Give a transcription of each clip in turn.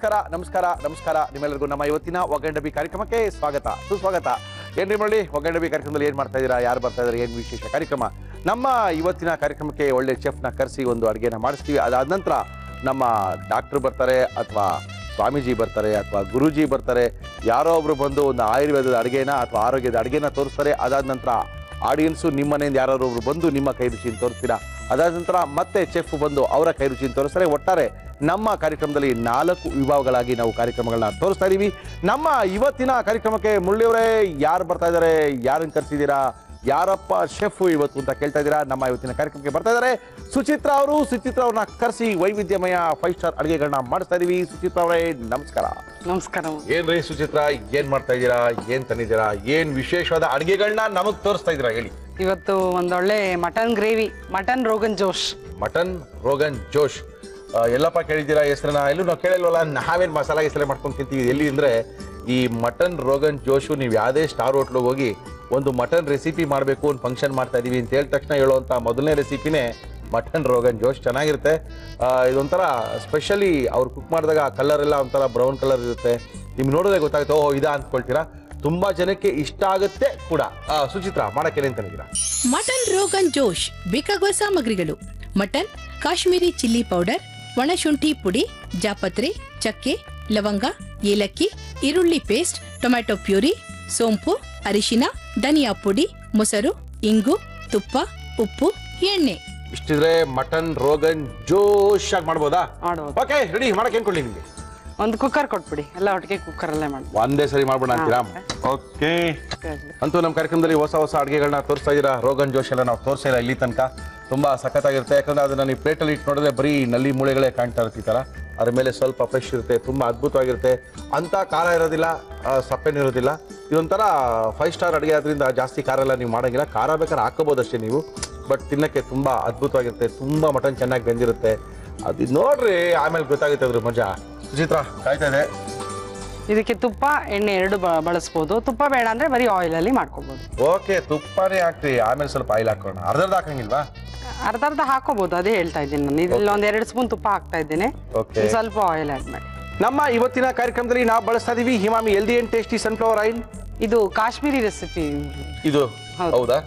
ನಮಸ್ಕಾರ ನಿಮ್ಮೆಲ್ಲರಿಗೂ ನಮ್ಮ ಇವತ್ತಿನ ಒಗ್ಗಂಡಬಿ ಕಾರ್ಯಕ್ರಮಕ್ಕೆ ಸ್ವಾಗತ ಸುಸ್ವಾಗತ. ಏನ್ರಿ ಮಳ್ಳಿ, ಒಗ್ಗಂಡಬಿ ಕಾರ್ಯಕ್ರಮದಲ್ಲಿ ಏನ್ ಮಾಡ್ತಾ ಇದ್ದೀರಾ, ಯಾರು ಬರ್ತಾ ಇದ್ದಾರೆ, ಏನು ವಿಶೇಷ ಕಾರ್ಯಕ್ರಮ? ನಮ್ಮ ಇವತ್ತಿನ ಕಾರ್ಯಕ್ರಮಕ್ಕೆ ಒಳ್ಳೆ ಚೆಫ್ನ ಕರೆಸಿ ಒಂದು ಅಡುಗೆನ ಮಾಡಿಸ್ತೀವಿ. ಅದಾದ ನಂತರ ನಮ್ಮ ಡಾಕ್ಟರ್ ಬರ್ತಾರೆ, ಅಥವಾ ಸ್ವಾಮೀಜಿ ಬರ್ತಾರೆ, ಅಥವಾ ಗುರೂಜಿ ಬರ್ತಾರೆ. ಯಾರೋ ಒಬ್ರು ಬಂದು ಒಂದು ಆಯುರ್ವೇದದ ಅಡುಗೆನ ಅಥವಾ ಆರೋಗ್ಯದ ಅಡುಗೆನ ತೋರಿಸ್ತಾರೆ. ಅದಾದ ನಂತರ ಆಡಿಯನ್ಸು ನಿಮ್ಮ ಮನೆಯಿಂದ ಯಾರೋ ಒಬ್ರು ಬಂದು ನಿಮ್ಮ ಕೈ ರುಚಿಯನ್ನು ತೋರಿಸ್ತೀರಾ. ಅದಾದ ನಂತರ ಮತ್ತೆ ಚೆಫ್ ಬಂದು ಅವರ ಕೈ ರುಚಿಯನ್ನು ತೋರಿಸ್ತಾರೆ. ಒಟ್ಟಾರೆ ನಮ್ಮ ಕಾರ್ಯಕ್ರಮದಲ್ಲಿ 4 ವಿಭಾಗಗಳಾಗಿ ನಾವು ಕಾರ್ಯಕ್ರಮಗಳನ್ನ ತೋರಿಸ್ತಾ ಇದೀವಿ. ನಮ್ಮ ಇವತ್ತಿನ ಕಾರ್ಯಕ್ರಮಕ್ಕೆ ಮುರಳಿಯವರೇ ಯಾರು ಬರ್ತಾ ಇದ್ದಾರೆ, ಯಾರನ್ನು ಕರೆಸಿದ್ದೀರಾ, ಯಾರಪ್ಪ ಶೆಫ್ ಇವತ್ತು ಅಂತ ಕೇಳ್ತಾ ಇದ್ದೀರಾ. ನಮ್ಮ ಇವತ್ತಿನ ಕಾರ್ಯಕ್ರಮಕ್ಕೆ ಬರ್ತಾ ಇದ್ದಾರೆ ಸುಚಿತ್ರಾ ಅವರು. ಸುಚಿತ್ರಾ ಅವ್ರನ್ನ ಕರೆಸಿ ವೈವಿಧ್ಯಮಯ 5 ಸ್ಟಾರ್ ಅಡುಗೆಗಳನ್ನ ಮಾಡಿಸ್ತಾ ಇದೀವಿ. ಸುಚಿತ್ರಾ ಅವರೇ ನಮಸ್ಕಾರ. ನಮಸ್ಕಾರ. ಏನ್ರಿ ಸುಚಿತ್ರಾ, ಏನ್ ಮಾಡ್ತಾ ಇದ್ದೀರಾ, ಏನ್ ತಂದಿದ್ದೀರಾ, ಏನ್ ವಿಶೇಷವಾದ ಅಡುಗೆಗಳನ್ನ ನಮಗ್ ತೋರಿಸ್ತಾ ಇದ್ದೀರಾ ಹೇಳಿ. ಇವತ್ತು ಒಂದೊಳ್ಳೆ ಮಟನ್ ಗ್ರೇವಿ, ಮಟನ್ ರೋಗನ್ ಜೋಶ್. ಮಟನ್ ರೋಗನ್ ಜೋಶ್ ಎಲ್ಲಪ್ಪ ಕೇಳಿದ್ದೀರಾ ಹೆಸರನ್ನ? ಎಲ್ಲೂ ನಾವು ಕೇಳಿಲ್ವಲ್ಲ. ನಾವೇನು ಮಸಾಲ ಹೆಸರೇ ಮಾಡ್ಕೊಂಡು ತಿಂತೀವಿ. ಎಲ್ಲಿ ಅಂದರೆ ಈ ಮಟನ್ ರೋಗನ್ ಜೋಶು ನೀವು ಯಾವುದೇ ಸ್ಟಾರ್ ಹೋಟ್ಲಿಗೆ ಹೋಗಿ ಒಂದು ಮಟನ್ ರೆಸಿಪಿ ಮಾಡಬೇಕು, ಒಂದು ಫಂಕ್ಷನ್ ಮಾಡ್ತಾ ಇದೀವಿ ಅಂತ ಹೇಳಿದ ತಕ್ಷಣ ಹೇಳುವಂಥ ಮೊದಲನೇ ರೆಸಿಪಿನೇ ಮಟನ್ ರೋಗನ್ ಜೋಶ್. ಚೆನ್ನಾಗಿರುತ್ತೆ. ಇದೊಂಥರ ಸ್ಪೆಷಲಿ ಅವ್ರು ಕುಕ್ ಮಾಡಿದಾಗ ಕಲರ್ ಎಲ್ಲ ಒಂಥರ ಬ್ರೌನ್ ಕಲರ್ ಇರುತ್ತೆ. ನಿಮ್ಗೆ ನೋಡೋದೇ ಗೊತ್ತಾಗುತ್ತೆ, ಓಹ್ ಇದಾ ಅಂದ್ಕೊಳ್ತೀರಾ. ತುಂಬಾ ಜನಕ್ಕೆ ಇಷ್ಟ ಆಗುತ್ತೆ ಕೂಡ. ಸುಚಿತ್ರಾ, ಮಾಡಕ್ಕೆ ಏನ್ ತಂದಿದ್ದೀರಾ? ಮಟನ್ ರೋಗನ್ ಜೋಶ್ ಬೇಕಾಗುವ ಸಾಮಗ್ರಿಗಳು: ಮಟನ್, ಕಾಶ್ಮೀರಿ ಚಿಲ್ಲಿ ಪೌಡರ್, ಒಣಶುಂಠಿ ಪುಡಿ, ಜಾಪತ್ರೆ, ಚಕ್ಕೆ, ಲವಂಗ, ಏಲಕ್ಕಿ, ಈರುಳ್ಳಿ ಪೇಸ್ಟ್, ಟೊಮ್ಯಾಟೊ ಪ್ಯೂರಿ, ಸೋಂಪು, ಅರಿಶಿನ, ಧನಿಯಾ ಪುಡಿ, ಮೊಸರು, ಇಂಗು, ತುಪ್ಪ, ಉಪ್ಪು, ಎಣ್ಣೆ. ಇಷ್ಟಿದ್ರೆ ಮಟನ್ ರೋಗನ್ ಜೋಶ್ ಆಗಿ ಮಾಡ್ಬೋದಾ? Okay, ready. ಮಾಡಕ್ಕೆ ಏನ್ ಕೊಡ್ಲಿ ನಿಮ್ಗೆ? ಒಂದು ಕುಕ್ಕರ್ ಕೊಟ್ಬಿಡಿ, ಎಲ್ಲ ಒಟ್ಟಿಗೆ ಕುಕ್ಕರ್ ಅಲ್ಲೇ ಮಾಡಿ ಒಂದೇ ಸರಿ ಮಾಡ್ಬೋಣ ಅಂತೀರಾ? ಓಕೆ. ಅಂತೂ ನಮ್ಮ ಕಾರ್ಯಕ್ರಮದಲ್ಲಿ ಹೊಸ ಹೊಸ ಅಡುಗೆಗಳನ್ನ ತೋರಿಸ್ತಾ ಇದ್ದೀರಾ. ರೋಗನ್ ಜೋಶ್ ಎಲ್ಲ ನಾವು ತೋರಿಸಿಲ್ಲ ಇಲ್ಲಿ ತನಕ. ತುಂಬಾ ಸಖತ್ತಾಗಿರುತ್ತೆ. ಯಾಕಂದ್ರೆ ಅದನ್ನ ನೀವು ಪ್ಲೇಟಲ್ಲಿ ಇಟ್ಟು ನೋಡಿದ್ರೆ ಬರೀ ನಲ್ಲಿ ಮೂಳೆಗಳೇ ಕಾಣ್ತಾ ಇರ್ತೀರ. ಅದ್ರ ಮೇಲೆ ಸ್ವಲ್ಪ ಫ್ರೆಶ್ ಇರುತ್ತೆ, ತುಂಬಾ ಅದ್ಭುತವಾಗಿರುತ್ತೆ. ಅಂತ ಖಾರ ಇರೋದಿಲ್ಲ, ಸಪ್ಪೆನೂ ಇರೋದಿಲ್ಲ. ಇದೊಂಥರ 5 ಸ್ಟಾರ್ ಅಡುಗೆ ಆದ್ರಿಂದ ಜಾಸ್ತಿ ಖಾರ ಎಲ್ಲ ನೀವು ಮಾಡೋಂಗಿಲ್ಲ. ಖಾರ ಬೇಕಾದ್ರೆ ಹಾಕೋಬೋದಷ್ಟೇ ನೀವು, ಬಟ್ ತಿನ್ನಕ್ಕೆ ತುಂಬಾ ಅದ್ಭುತವಾಗಿರುತ್ತೆ. ತುಂಬಾ ಮಟನ್ ಚೆನ್ನಾಗಿ ಬೆಂದಿರುತ್ತೆ. ಅದು ನೋಡ್ರಿ, ಆಮೇಲೆ ಗೊತ್ತಾಗುತ್ತೆ ಅದ್ರ ಮಜಾ. ಸುಚಿತ್ರಾ ಕಾಯ್ತಾ ಇದೆ. ಇದಕ್ಕೆ ತುಪ್ಪ ಎಣ್ಣೆ 2 ಬಳಸ್ಬೋದು. ತುಪ್ಪ ಬೇಡ ಅಂದ್ರೆ ಬರೀ ಆಯಿಲ್ ಅಲ್ಲಿ ಮಾಡ್ಕೋಬಹುದು. ಓಕೆ, ತುಪ್ಪನೇ ಹಾಕ್ತೀವಿ, ಆಮೇಲೆ ಸ್ವಲ್ಪ ಆಯಿಲ್ ಹಾಕೋಣ. ಅರ್ಧ ಹಾಕಂಗಿಲ್ವಾ? ಅರ್ಧ ಹಾಕೋಬಹುದು, ಅದೇ ಹೇಳ್ತಾ ಇದ್ದೀನಿ ನಾನು. ಇಲ್ಲಿ ಒಂದು 2 ಸ್ಪೂನ್ ತುಪ್ಪ ಹಾಕ್ತಾ ಇದ್ದೇನೆ, ಸ್ವಲ್ಪ ಆಯಿಲ್ ಆಡ್ ಮಾಡಿ. ನಮ್ಮ ಇವತ್ತಿನ ಕಾರ್ಯಕ್ರಮದಲ್ಲಿ ನಾವು ಬಳಸ್ತಾ ಇದೀವಿ Emami healthy and tasty sunflower oil. ಇದು ಕಾಶ್ಮೀರಿ ರೆಸಿಪಿ. ಇದು ಹೌದಾ?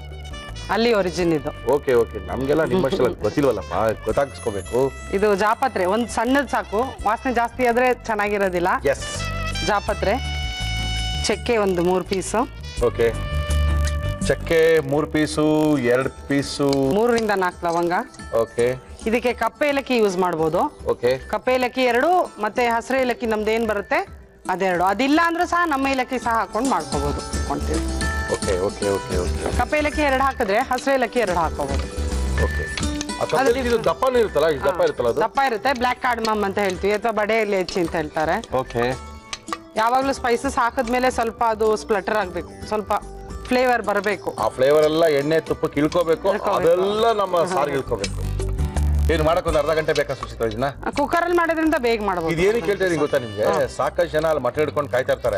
ಅಲ್ಲಿ ಒರಿಜಿನ್ ಇದು. ಓಕೆ ಓಕೆ, ನಮ್ಗೆಲ್ಲ ನಿಮ್ಮಷ್ಟೆಲ್ಲ ಗೊತ್ತಿಲ್ವಲ್ಲಪ್ಪ, ಗೊತ್ತಾಗಿಸ್ಕೋಬೇಕು. ಇದು ಜಾಪತ್ರೆ ಒಂದು ಸಣ್ಣದು ಸಾಕು, ವಾಸನೆ ಜಾಸ್ತಿ ಆದ್ರೆ ಚೆನ್ನಾಗಿರೋದಿಲ್ಲ. ಎಸ್. ಜಾಪತ್ರೆ, ಚಕ್ಕೆ ಒಂದು 3 ಪೀಸು. ಓಕೆ, ಚಕ್ಕೆ 3 ಪೀಸು, 2 ಪೀಸು, 3 ರಿಂದ 4 ಲವಂಗ. ಓಕೆ. ಇದಕ್ಕೆ ಕಪ್ಪೆ ಏಲಕ್ಕಿ ಯೂಸ್ ಮಾಡ್ಬೋದು. ಓಕೆ, ಕಪ್ಪೆ ಏಲಕ್ಕಿ 2 ಮತ್ತೆ ಹಸಿರು ಏಲಕ್ಕಿ ನಮ್ದೇನ್ ಬರುತ್ತೆ ಅದೆರಡು. ಅದಿಲ್ಲ ಅಂದ್ರೆ ಸಹ ನಮ್ಮ ಏಲಕ್ಕಿ ಸಹ ಹಾಕೊಂಡು ಮಾಡ್ಕೋಬಹುದು. Okay okay okay okay. ಕಪ್ಪೆ ಏಲಕ್ಕಿ 2 ಹಾಕಿದ್ರೆ ಹಸಿರು ಏಲಕ್ಕಿ 2 ಹಾಕೋಬಹುದು. ಓಕೆ. ದಪ್ಪನೂ ಇರುತ್ತಲ್ಲ, ದಪ್ಪ ಇರುತ್ತಲ್ಲ ಅದು? ದಪ್ಪ ಇರುತ್ತೆ. ಬ್ಲ್ಯಾಕ್ ಕಾರ್ಡಮಮ್ ಅಂತ ಹೇಳ್ತೀವಿ, ಅಥವಾ ಬಡೆ ಎಲೆಚಿ ಅಂತ ಹೇಳ್ತಾರೆ. ಓಕೆ. ಯಾವಾಗ್ಲೂ ಸ್ಪೈಸಸ್ ಹಾಕಿದ್ಮೇಲೆ ಸ್ವಲ್ಪ ಅದು ಸ್ಪ್ಲಟರ್ ಆಗ್ಬೇಕು, ಸ್ವಲ್ಪ ಫ್ಲೇವರ್ ಬರಬೇಕು. ಆ ಫ್ಲೇವರ್ ಎಲ್ಲ ಎಣ್ಣೆ ತುಪ್ಪಕ್ಕೆ ಇಳ್ಕೋಬೇಕು, ಅದೆಲ್ಲ ನಮ್ಮ ಸಾರಿಗೆ ಇಳ್ಕೋಬೇಕು. ಏನು ಮಾಡಕ್ಕೆ ಒಂದು ಅರ್ಧ ಗಂಟೆ ಬೇಕಾ ಸುಚಿತ್ರಾ ಇದನ್ನ? ಕುಕ್ಕರ್ ಅಲ್ಲಿ ಮಾಡೋದ್ರಿಂದ ಬೇಗ ಮಾಡಬಹುದು. ಇದೇನು ಕೇಳ್ತಾ ಗೊತ್ತಾ ನಿಮ್ಗೆ? ಸಾಕಷ್ಟು ಜನ ಅಲ್ಲಿ ಮಟನ್ ಹಿಡ್ಕೊಂಡು ಕಾಯ್ತಾ ಇರ್ತಾರೆ,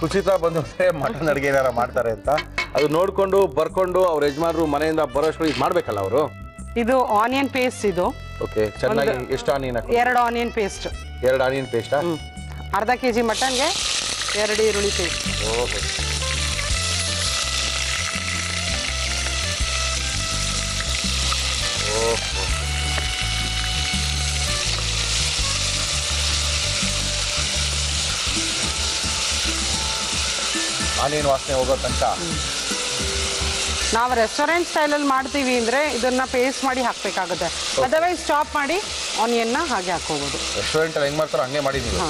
ಸುಚಿತ್ರಾ ಬಂದು ಮಟನ್ ಅಡುಗೆ ಏನಾರ ಮಾಡ್ತಾರೆ ಅಂತ. ಅದು ನೋಡ್ಕೊಂಡು ಬರ್ಕೊಂಡು ಅವ್ರ ಯಜಮಾನರು ಮನೆಯಿಂದ ಬರೋಷ್ಟು ಇದು ಮಾಡ್ಬೇಕಲ್ಲ ಅವರು. ಇದು ಆನಿಯನ್ ಪೇಸ್ಟ್. ಇದು ಓಕೆ, ಚೆನ್ನಾಗಿ ಎಷ್ಟು ಆನಿಯನ್? 2 onion paste. 2 ಆನಿಯನ್ ಪೇಸ್ಟಾ? ಅರ್ಧ kg ಮಟನ್ಗೆ 2 ಈರುಳ್ಳಿ ಪೇಸ್ಟ್. ಓಹೋ. ಆನಿಯನ್ ವಾಸನೆ ಹೋಗೋ ತನಕ. ನಾವು ರೆಸ್ಟೋರೆಂಟ್ ಸ್ಟೈಲಲ್ಲಿ ಮಾಡ್ತೀವಿ ಅಂದ್ರೆ ಇದನ್ನ ಪೇಸ್ಟ್ ಮಾಡಿ ಹಾಕ್ಬೇಕಾಗುತ್ತೆ. ಅದರ್ವೈಸ್ ಚಾಪ್ ಮಾಡಿ ಆನಿಯನ್ನ ಹಾಗೆ ಹಾಕೋಬಹುದು. ರೆಸ್ಟೋರೆಂಟ್ ಅಲ್ಲಿ ಹೆಂಗ್ ಮಾಡ್ತಾರೋ ಹಂಗೆ ಮಾಡಿದೀವಿ.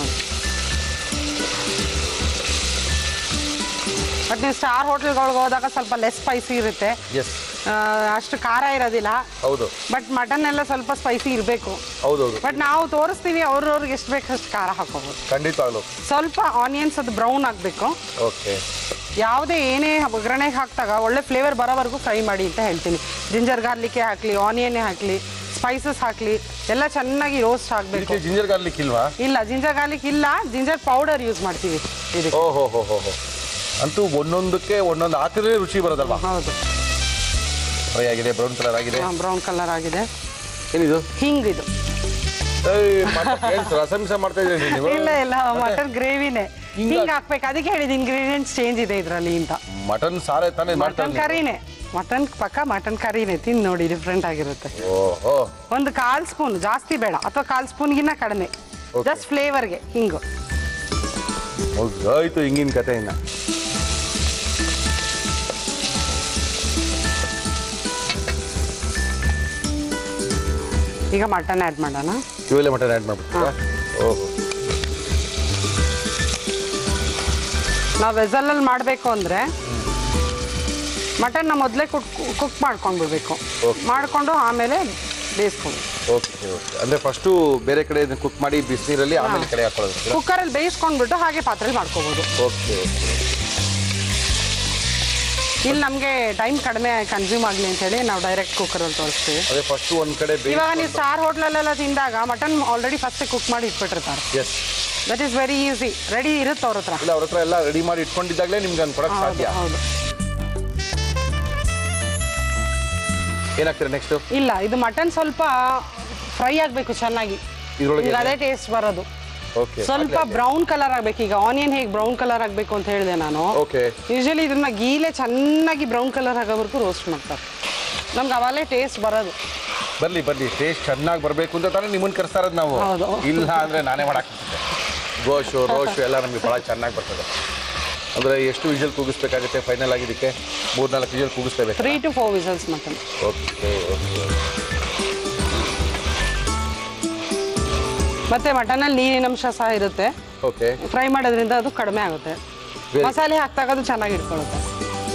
ಬಟ್ ನೀವು ಸ್ಟಾರ್ ಹೋಟೆಲ್ಗಳಿಗೆ ಹೋದಾಗ ಸ್ವಲ್ಪ ಲೆಸ್ ಸ್ಪೈಸಿ ಇರುತ್ತೆ, ಅಷ್ಟು ಖಾರ ಇರೋದಿಲ್ಲ. ಹೌದು. ಬಟ್ ಮಟನ್ ಎಲ್ಲ ಸ್ವಲ್ಪ ಸ್ಪೈಸಿ ಇರಬೇಕು. ಹೌದೌದು. ಬಟ್ ನಾವು ತೋರಿಸ್ತೀವಿ, ಅವ್ರವ್ರಿಗೆ ಎಷ್ಟು ಬೇಕು ಅಷ್ಟು ಖಾರ ಹಾಕೋಬಹುದು. ಖಂಡಿತವಾಗ್ಲು. ಸ್ವಲ್ಪ ಆನಿಯನ್ಸ್ ಅದು ಬ್ರೌನ್ ಆಗಬೇಕು. ಓಕೆ. ಯಾವುದೇ ಏನೇ ಒಗ್ಗರಣೆಗೆ ಹಾಕಿದಾಗ ಒಳ್ಳೆ ಫ್ಲೇವರ್ ಬರೋವರೆಗೂ ಫ್ರೈ ಮಾಡಿ ಅಂತ ಹೇಳ್ತೀನಿ. ಜಿಂಜರ್ ಗಾರ್ಲಿಕ್ಕೆ ಹಾಕಲಿ, ಆನಿಯನ್ನೇ ಹಾಕಲಿ, ಸ್ಪೈಸಸ್ ಹಾಕಲಿ, ಎಲ್ಲ ಚೆನ್ನಾಗಿ ರೋಸ್ಟ್ ಆಗಬೇಕು. ಜಿಂಜರ್ ಗಾರ್ಲಿಕ್ ಇಲ್ವಾ? ಇಲ್ಲ, ಜಿಂಜರ್ ಗಾರ್ಲಿಕ್ ಇಲ್ಲ, ಜಿಂಜರ್ ಪೌಡರ್ ಯೂಸ್ ಮಾಡ್ತೀವಿ ಇದಕ್ಕೆ. ಓಹೋ ಹೋ ಹೋ ಹೋ. ಅಂತೂ ಒಂದೊಂದಕ್ಕೆ ಒಂದೊಂದು ಹಾಕಿದ್ರೆ ರುಚಿ ಬರೋದಲ್ವಾ? ಹೌದು. ಫ್ರೈ ಆಗಿದೆ, ಬ್ರೌನ್ ಕಲರ್ ಆಗಿದೆ. ಬ್ರೌನ್ ಕಲರ್ ಆಗಿದೆ. ಏನಿದು? ಹಿಂಗ್. ಇದು ರಸಂ ಮಾಡ್ತಾ ಇದ್ದೀರಿ ನೀವು? ಇಲ್ಲ ಮಟನ್ ಗ್ರೇವಿನೇ ಹಿಂಗ್ ಹಾಕ್ಬೇಕು. ಅದಕ್ಕೆ ಹೇಳಿದ ಇಂಗ್ರೀಡಿಯೆಂಟ್ಸ್ ಚೇಂಜ್ ಇದೆ ಇದ್ರಲ್ಲಿ ಅಂತ. ಮಟನ್ ಸಾರೇ ತಾನೇ ಮಟನ್ ಕರಿನೇ, ಮಟನ್ ಕರಿನೇ ತಿಂದು ನೋಡಿ, ಡಿಫ್ರೆಂಟ್ ಆಗಿರುತ್ತೆ. ಓಹೋ, ಒಂದು 1/4 ಸ್ಪೂನ್, ಜಾಸ್ತಿ ಬೇಡ, ಅಥವಾ 1/4 ಸ್ಪೂನ್ಗಿನ್ನ ಕಡಿಮೆ, ಜಸ್ಟ್ ಫ್ಲೇವರ್ಗೆ ಹಿಂಗು. ಆಯ್ತು ಹಿಂಗಿನ ಕತೆ. ಇನ್ನ ಈಗ ಮಟನ್ ಆ್ಯಡ್ ಮಾಡೋಣ. ಇವೆಲ್ಲ ಮಟನ್ ಆ್ಯಡ್ ಮಾಡ್ಬಿಡ್ತೀರಾ? ಓಹೋ, ನಾವು ವೆಸಲಲ್ಲಿ ಮಾಡಬೇಕು ಅಂದರೆ ಮಟನ್ನ ಮೊದಲೇ ಕುಕ್ ಮಾಡ್ಕೊಂಡ್ಬಿಡ್ಬೇಕು. ಮಾಡಿಕೊಂಡು ಆಮೇಲೆ ಬೇಯಿಸ್ಕೊಂಡು. Okay okay. ಅಂದರೆ ಫಸ್ಟು ಬೇರೆ ಕಡೆ ಕುಕ್ ಮಾಡಿ ಬಿಸಿನೀರಲ್ಲಿ ಆಮೇಲೆ ಕಡೆ ಹಾಕೊಳ್ಳೋದು? ಕುಕ್ಕರಲ್ಲಿ ಬೇಯಿಸ್ಕೊಂಡ್ಬಿಟ್ಟು ಹಾಗೆ ಪಾತ್ರೆಯಲ್ಲಿ ಮಾಡ್ಕೋಬೋದು. Okay okay. ಇಲ್ಲಿ ನಮಗೆ ಟೈಮ್ ಕಡಿಮೆ ಕನ್ಸ್ಯೂಮ್ ಆಗಲಿ ಅಂತೇಳಿ ನಾವು ಡೈರೆಕ್ಟ್ ಕುಕ್ಕರಲ್ಲಿ ತೋರಿಸ್ತೀವಿ. ಅದೇ ಫಸ್ಟು ಒಂದು ಕಡೆ ಇವಾಗ ನೀವು ಸ್ಟಾರ್ ಹೋಟ್ಲಲ್ಲೆಲ್ಲ ತಿಂದಾಗ ಮಟನ್ ಆಲ್ರೆಡಿ ಫಸ್ಟೇ ಕುಕ್ ಮಾಡಿ ಇಟ್ಬಿಟ್ಟಿರ್ತಾರೆ. Yes, that is very easy. Ready ಇರುತ್ತೆ ಅವ್ರ ಹತ್ರ. ಇಲ್ಲ, ಅವ್ರ ಹತ್ರ ಎಲ್ಲ ರೆಡಿ ಮಾಡಿ ಇಟ್ಕೊಂಡಿದ್ದಾಗಲೇ ನಿಮ್ಗೆ ಒಂದು ಕೊಡಕ್ಕೆ ಸಾಧ್ಯ. ಹೌದು. ಏನಾಗ್ತೀರಾ ನೆಕ್ಸ್ಟು? ಇಲ್ಲ, ಇದು ಮಟನ್ ಸ್ವಲ್ಪ ಫ್ರೈ ಆಗಬೇಕು ಚೆನ್ನಾಗಿ, ಇದರೊಳಗೆ ಅದೇ ಟೇಸ್ಟ್ ಬರೋದು. ಓಕೆ, ಸ್ವಲ್ಪ ಬ್ರೌನ್ ಕಲರ್ ಆಗಬೇಕು. ಈಗ ಆನಿಯನ್ ಹೇಗೆ ಬ್ರೌನ್ ಕಲರ್ ಆಗಬೇಕು ಅಂತ ಹೇಳಿದೆ ನಾನು. ಓಕೆ. ಯೂಶಲಿ ಇದನ್ನ ಗೀಲೆ ಚೆನ್ನಾಗಿ ಬ್ರೌನ್ ಕಲರ್ ಆಗೋವರೆಗೂ ರೋಸ್ಟ್ ಮಾಡ್ತಾರೆ. ನಮ್ಗೆ ಅವಾಗಲೇ ಟೇಸ್ಟ್ ಬರೋದು. ಬರಲಿ ಟೇಸ್ಟ್ ಚೆನ್ನಾಗಿ ಬರಬೇಕು ಅಂತ ತಾನೇ ನಿಮ್ಮನ್ನು ಕರೆಸ್ತಾ ಇರೋದು ನಾವು. ಹೌದು. ಇಲ್ಲ ಅಂದರೆ ನಾನೇ ಮಾಡಾಕ್ತಿದ್ದೆ. ಗೋಶು ರೋಶು ಎಲ್ಲ ನಮಗೆ ಭಾಳ ಚೆನ್ನಾಗಿ ಬರ್ತದೆ. ಅಂದರೆ ಎಷ್ಟು ವಿಷಲ್ ಕೂಗಿಸ್ಬೇಕಾಗುತ್ತೆ ಫೈನಲ್ ಆಗಿದ್ದಕ್ಕೆ? 3-4 ವಿಷಲ್ ಕೂಗಿಸ್ಲೇಬೇಕು. 3 to 4 whistles mutton. Okay okay. ಮತ್ತೆ ಮಟನಲ್ಲಿ ನೀರಿನ ಅಂಶ ಸಹ ಇರುತ್ತೆ. ಓಕೆ. ಫ್ರೈ ಮಾಡೋದ್ರಿಂದ ಅದು ಕಡಿಮೆ ಆಗುತ್ತೆ. ಮಸಾಲೆ ಹಾಕ್ದಾಗ ಅದು ಚೆನ್ನಾಗಿ ಇಟ್ಕೊಳ್ಳುತ್ತೆ.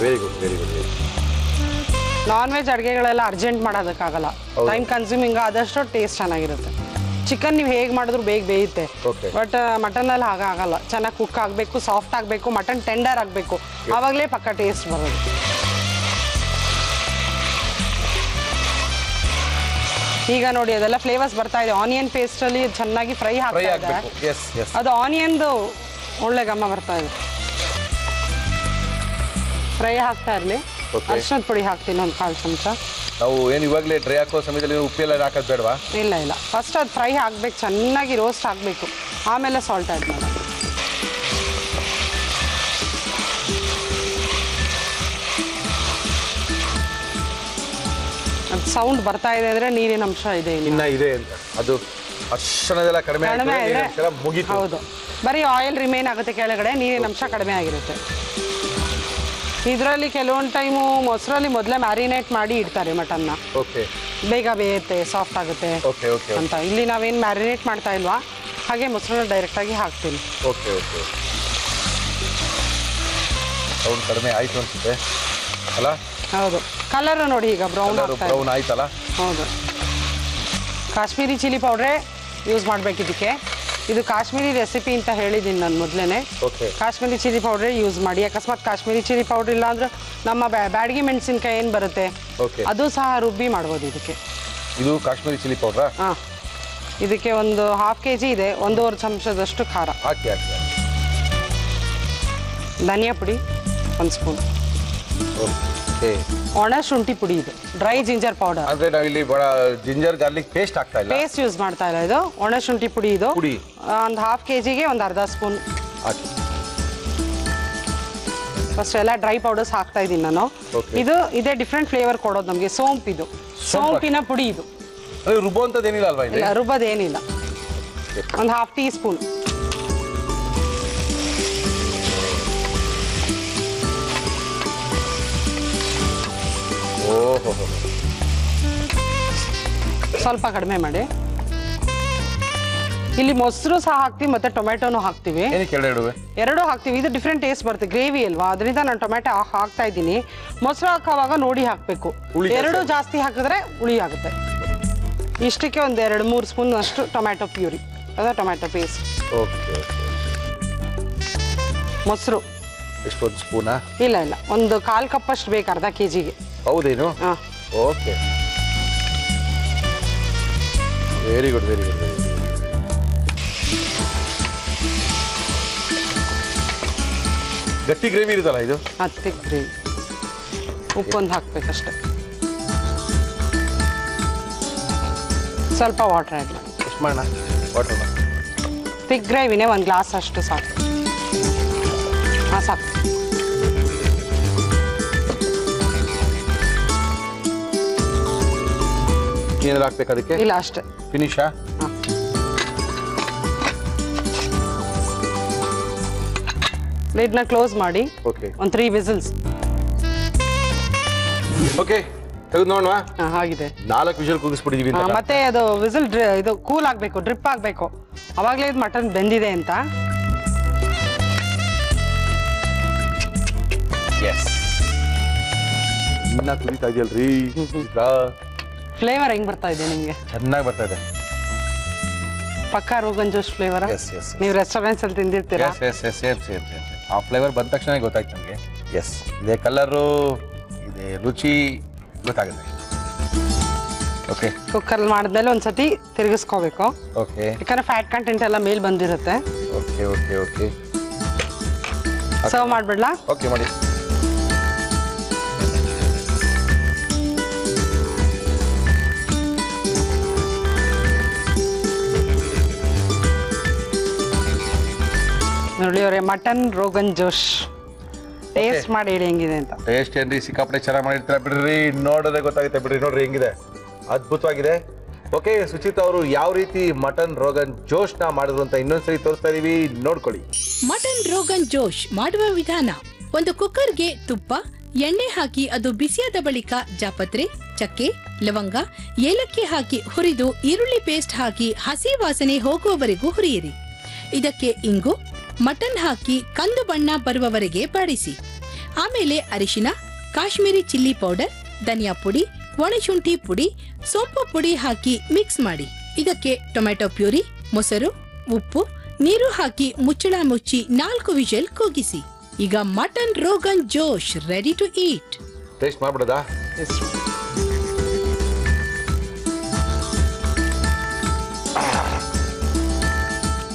Very good very good. Non veg ಅಡುಗೆಗಳೆಲ್ಲ ಅರ್ಜೆಂಟ್ ಮಾಡೋದಕ್ಕಾಗಲ್ಲ, ಟೈಮ್ ಕನ್ಸ್ಯೂಮಿಂಗ್, ಆದಷ್ಟು ಟೇಸ್ಟ್ ಚೆನ್ನಾಗಿರುತ್ತೆ. ಚಿಕನ್ ನೀವು ಹೇಗೆ ಮಾಡಿದ್ರು ಬೇಗ ಬೇಯುತ್ತೆ. ಬಟ್ ಮಟನಲ್ಲಿ ಆಗಲ್ಲ. ಚೆನ್ನಾಗಿ ಕುಕ್ ಆಗಬೇಕು, ಸಾಫ್ಟ್ ಆಗಬೇಕು, ಮಟನ್ ಟೆಂಡರ್ ಆಗಬೇಕು, ಆವಾಗಲೇ ಪಕ್ಕ ಟೇಸ್ಟ್ ಬರೋದು. ಈಗ ನೋಡಿ ಅದೆಲ್ಲ ಫ್ಲೇವರ್ಸ್ ಬರ್ತಾ ಇದೆ. ಆನಿಯನ್ ಪೇಸ್ಟಲ್ಲಿ ಚೆನ್ನಾಗಿ ಫ್ರೈ ಆಗ್ತಾ ಇದೆ. ಅದು ಆನಿಯನ್ದು ಒಳ್ಳೆ ಘಮ ಬರ್ತಾ ಇದೆ. ಫ್ರೈ ಆಗ್ತಾ ಇರಲಿ. ಅರ್ಶಿಣದ ಪುಡಿ ಹಾಕ್ತೀನಿ ಒಂದು 1/4 ಚಮಚ. ನಾವು ಏನು ಇವಾಗಲೇ ಡ್ರೈ ಹಾಕೋ ಸಮಯದಲ್ಲಿ ಉಪ್ಪೆಲ್ಲ ಹಾಕೋದು ಬೇಡವಾ? ಇಲ್ಲ, ಫಸ್ಟ್ ಅದು ಫ್ರೈ ಆಗಬೇಕು, ಚೆನ್ನಾಗಿ ರೋಸ್ಟ್ ಆಗಬೇಕು, ಆಮೇಲೆ ಸಾಲ್ಟ್ ಆ್ಯಡ್ ಮಾಡೋದು. ಅದು ಸೌಂಡ್ ಬರ್ತಾ ಇದೆ ಅಂದರೆ ನೀರಿನ ಅಂಶ ಇದೆ ಇನ್ನ ಇದೆ ಅಂತ. ಅದು ಅರ್ಶನದೆಲ್ಲ ಕಡಿಮೆ ಆದರೆ ಮುಗೀತು. ಹೌದು, ಬರೀ ಆಯಿಲ್ ರಿಮೇನ್ ಆಗುತ್ತೆ ಕೆಳಗಡೆ, ನೀರಿನ ಅಂಶ ಕಡಿಮೆ ಆಗಿರುತ್ತೆ. ಇದರಲ್ಲಿ ಕೆಲವೊಂದು ಟೈಮು ಮೊಸರಲ್ಲಿ ಮೊದಲೇ ಮ್ಯಾರಿನೇಟ್ ಮಾಡಿ ಇಡ್ತಾರೆ ಮಟನ್ನ. ಓಕೆ. ಬೇಗ ಬೇಯುತ್ತೆ, ಸಾಫ್ಟ್ ಆಗುತ್ತೆ ಅಂತ. ಇಲ್ಲಿ ನಾವೇನು ಮ್ಯಾರಿನೇಟ್ ಮಾಡ್ತಾ ಇಲ್ವಾ, ಹಾಗೆ ಮೊಸರನ್ನ ಡೈರೆಕ್ಟಾಗಿ ಹಾಕ್ತೀನಿ. Okay okay. ಸೌಂಡ್ ಕಡಿಮೆ ಆಯಿತು ಅನಿಸುತ್ತೆ ಅಲ್ಲ? ಹೌದು. ಕಲರ್ ನೋಡಿ ಈಗ ಬ್ರೌನ್ ಆಯ್ತಲ್ಲ? ಹೌದು. ಕಾಶ್ಮೀರಿ ಚಿಲ್ಲಿ ಪೌಡ್ರೇ ಯೂಸ್ ಮಾಡಬೇಕು ಇದಕ್ಕೆ. ಇದು ಕಾಶ್ಮೀರಿ ರೆಸಿಪಿ ಅಂತ ಹೇಳಿದ್ದೀನಿ ನಾನು ಮೊದಲೇ. ಕಾಶ್ಮೀರಿ ಚಿಲ್ಲಿ ಪೌಡ್ರೇ ಯೂಸ್ ಮಾಡಿ. ಅಕಸ್ಮಾತ್ ಕಾಶ್ಮೀರಿ ಚಿಲ್ಲಿ ಪೌಡ್ರ್ ಇಲ್ಲ ಅಂದ್ರೆ ನಮ್ಮ ಬ್ಯಾಡಗಿ ಮೆಣಸಿನ್ಕಾಯಿ ಏನು ಬರುತ್ತೆ ಅದು ಸಹ ರುಬ್ಬಿ ಮಾಡ್ಬೋದು ಇದಕ್ಕೆ. ಇದು ಕಾಶ್ಮೀರಿ ಚಿಲ್ಲಿ ಪೌಡ್ರಾ? ಹಾಂ. ಇದಕ್ಕೆ ಒಂದು 1/2 kg ಇದೆ. 1.5 ಚಮಚದಷ್ಟು ಖಾರ ಹಾಕಿ. ಧನಿಯಾ ಪುಡಿ 1 ಸ್ಪೂನ್. ಒಣ ಶುಂಠಿ ಪುಡಿ, ಇದು ಡ್ರೈ ಜಿಂಜರ್ ಪೌಡರ್. ಅಂದ್ರೆ ನಾವು ಇಲ್ಲಿ ಜಿಂಜರ್ ಗಾರ್ಲಿಕ್ ಪೇಸ್ಟ್ ಹಾಕ್ತಾ ಇಲ್ಲ, ಪೇಸ್ಟ್ ಯೂಸ್ ಮಾಡ್ತಾ ಇಲ್ಲ. ಇದು ಒಣ ಶುಂಠಿ ಪುಡಿ. ಇದು ಒಂದು 1/2 kgಗೆ ಒಂದು 1/2 ಸ್ಪೂನ್ ಹಾಕಿ. ಫಸ್ಟ್ ಎಲ್ಲ ಡ್ರೈ ಪೌಡರ್ಸ್ ಹಾಕ್ತಾ ಇದ್ದೀನಿ ನಾನು. ಇದೇ ಡಿಫ್ರೆಂಟ್ ಫ್ಲೇವರ್ ಕೊಡೋದು ನಮಗೆ. ಸೋಂಪು, ಸೋಂಪಿನ ಪುಡಿ. ಇದು ರುಬ್ಬೋಂಥದ್ದೇನಿಲ್ಲ ಅಲ್ವಾ? ಇಲ್ಲ, ರುಬ್ಬೋದೇನಿಲ್ಲ. ಒಂದು 1/2 ಟೀ ಸ್ಪೂನ್. ಓಹೋ, ಸ್ವಲ್ಪ ಕಡಿಮೆ ಮಾಡಿ. ಇಲ್ಲಿ ಮೊಸರು ಸಹ ಹಾಕ್ತೀವಿ, ಮತ್ತೆ ಟೊಮೆಟೊನು ಹಾಕ್ತೀವಿ. ಎರಡು ಹಾಕ್ತೀವಿ. ಇದು ಡಿಫ್ರೆಂಟ್ ಟೇಸ್ಟ್ ಬರುತ್ತೆ, ಗ್ರೇವಿ ಅಲ್ವಾ, ಅದರಿಂದ ನಾನು ಟೊಮೆಟೊ ಹಾಕ್ತಾ ಇದ್ದೀನಿ. ಮೊಸರು ಹಾಕೋವಾಗ ನೋಡಿ ಹಾಕಬೇಕು. ಎರಡು ಜಾಸ್ತಿ ಹಾಕಿದ್ರೆ ಹುಳಿ ಆಗುತ್ತೆ. ಇಷ್ಟಕ್ಕೆ ಒಂದು 2-3 ಸ್ಪೂನ್ ಅಷ್ಟು ಟೊಮೆಟೊ ಪ್ಯೂರಿ, ಅದ ಟೊಮೆಟೊ ಪೇಸ್ಟ್. ಮೊಸರು ಎಷ್ಟೊಂದು ಸ್ಪೂನಾ? ಇಲ್ಲ, ಒಂದು 1/4 ಕಪ್ ಅಷ್ಟು ಬೇಕು, 1/2 kgಗೆ. ಹೌದೇನು? ಹಾಂ. Okay, very good. ಗಟ್ಟಿ ಗ್ರೇವಿ ಇರುತ್ತಲ್ಲ ಇದು? thick gravy. ಉಪ್ಪೊಂದು ಹಾಕ್ಬೇಕಷ್ಟೆ. ಸ್ವಲ್ಪ ವಾಟರ್ ಆ್ಯಡ್ ಮಾಡಿ. ಎಷ್ಟು ಮಾಡೋಣ ವಾಟರ್ನ? ಥಿಕ್ ಗ್ರೇವಿನೇ 1 ಗ್ಲಾಸ್ ಅಷ್ಟು ಸಾಕು. ಹಾಂ ಸಾಕು. ಏನಾದ್ರು ಹಾಕ್ಬೇಕು ಅದಕ್ಕೆ? ಇಲ್ಲ ಅಷ್ಟೇ. ಫಿನಿಶಾ? ಲಿಡ್ನ ಕ್ಲೋಸ್ ಮಾಡಿ ಓಕೆ. ಒಂದು 3 ವಿಸಿಲ್ಸ್. ಓಕೆ, ತೆಗೆದು ನೋಡೋಣ. ಆಗಿದೆ. 4 ವಿಷಲ್ ಕೂಗಿಸ್ಬಿಟ್ಟಿದೀವಿ. ಮತ್ತೆ ಅದು ವಿಸಿಲ್ ಇದು ಕೂಲ್ ಆಗಬೇಕು, ಡ್ರಿಪ್ ಆಗಬೇಕು, ಅವಾಗಲೇ ಇದು ಮಟನ್ ಬೆಂದಿದೆ ಅಂತ. ಎಸ್, ಇನ್ನ ಕುದೀತಾ ಇದೆಯಲ್ರಿ. ಫ್ಲೇವರ್ ಹೆಂಗ್ ಬರ್ತಾ ಇದೆ ನಿಮಗೆ? ಚೆನ್ನಾಗಿ ಬರ್ತಾ ಇದೆ. ಪಕ್ಕಾ ರೋಗನ್ ಜೋಶ್ ಫ್ಲೇವರ್. ನೀವು ರೆಸ್ಟೋರೆಂಟ್ಸ್ ಅಲ್ಲಿ ತಿಂದಿರ್ತೀರಾ? ಸೇಮ್. ಆ ಫ್ಲೇವರ್ ಬಂದ ತಕ್ಷಣ ಗೊತ್ತಾಯ್ತು ನಮಗೆ. ಎಸ್, ಇದೇ ಕಲರು, ಇದೇ ರುಚಿ ಗೊತ್ತಾಗುತ್ತೆ. ಓಕೆ, ಕುಕ್ಕರ್ ಮಾಡಿದ್ಮೇಲೆ ಒಂದ್ಸತಿ ತಿರುಗಿಸ್ಕೋಬೇಕು. ಓಕೆ, ಯಾಕಂದ್ರೆ ಫ್ಯಾಟ್ ಕಂಟೆಂಟ್ ಎಲ್ಲ ಮೇಲ್ ಬಂದಿರುತ್ತೆ. Okay okay okay. ಸರ್ವ್ ಮಾಡ್ಬಿಡ್ಲಾ? ಓಕೆ, ಮಾಡಿ. ನೋಡಿ ಅವರೇ, ಮಟನ್ ರೋಗನ್ ಜೋಶ್ ಟೇಸ್ಟ್ ಮಾಡಿ ಹೇಳಿ ಹೆಂಗಿದೆ ಅಂತ. ಟೇಸ್ಟ್ ಏನ್ರಿ, ಸಿಕ್ಕಾಪಟ್ಟೆ ಚೆನ್ನಾಗಿ ಮಾಡಿರ್ತೀರ ಬಿಡ್ರಿ, ನೋಡೋದೇ ಗೊತ್ತಾಗುತ್ತೆ ಬಿಡ್ರಿ. ನೋಡ್ರಿ ಹೆಂಗಿದೆ, ಅದ್ಭುತವಾಗಿದೆ. ಓಕೆ, ಸುಚಿತಾ ಅವರು ಯಾವ ರೀತಿ ಮಟನ್ ರೋಗನ್ ಜೋಶ್ ನ ಮಾಡಿದ್ರು ಅಂತ ಇನ್ನೊಂದ್ಸರಿ ತೋರಿಸ್ತಾ ಇದೀವಿ, ನೋಡ್ಕೊಳ್ಳಿ. ಮಟನ್ ರೋಗನ್ ಜೋಶ್ ಮಾಡುವ ವಿಧಾನ: ಒಂದು ಕುಕ್ಕರ್ಗೆ ತುಪ್ಪ, ಎಣ್ಣೆ ಹಾಕಿ ಅದು ಬಿಸಿಯಾದ ಬಳಿಕ ಜಾಪತ್ರೆ, ಚಕ್ಕೆ, ಲವಂಗ, ಏಲಕ್ಕಿ ಹಾಕಿ ಹುರಿದು ಈರುಳ್ಳಿ ಪೇಸ್ಟ್ ಹಾಕಿ ಹಸಿ ವಾಸನೆ ಹೋಗುವವರೆಗೂ ಹುರಿಯಿರಿ. ಇದಕ್ಕೆ ಇಂಗು, ಮಟನ್ ಹಾಕಿ ಕಂದು ಬಣ್ಣ ಬರುವವರೆಗೆ ಬಾಡಿಸಿ. ಆಮೇಲೆ ಅರಿಶಿನ, ಕಾಶ್ಮೀರಿ ಚಿಲ್ಲಿ ಪೌಡರ್, ಧನಿಯಾ ಪುಡಿ, ಒಣಶುಂಠಿ ಪುಡಿ, ಸೋಂಪು ಪುಡಿ ಹಾಕಿ ಮಿಕ್ಸ್ ಮಾಡಿ. ಇದಕ್ಕೆ ಟೊಮೆಟೊ ಪ್ಯೂರಿ, ಮೊಸರು, ಉಪ್ಪು, ನೀರು ಹಾಕಿ ಮುಚ್ಚಳ ಮುಚ್ಚಿ 4 ವಿಷಲ್ ಕೂಗಿಸಿ. ಈಗ mutton rogan josh ready to eat. Taste ಮಾಡ್ಬಿಡೋದಾ?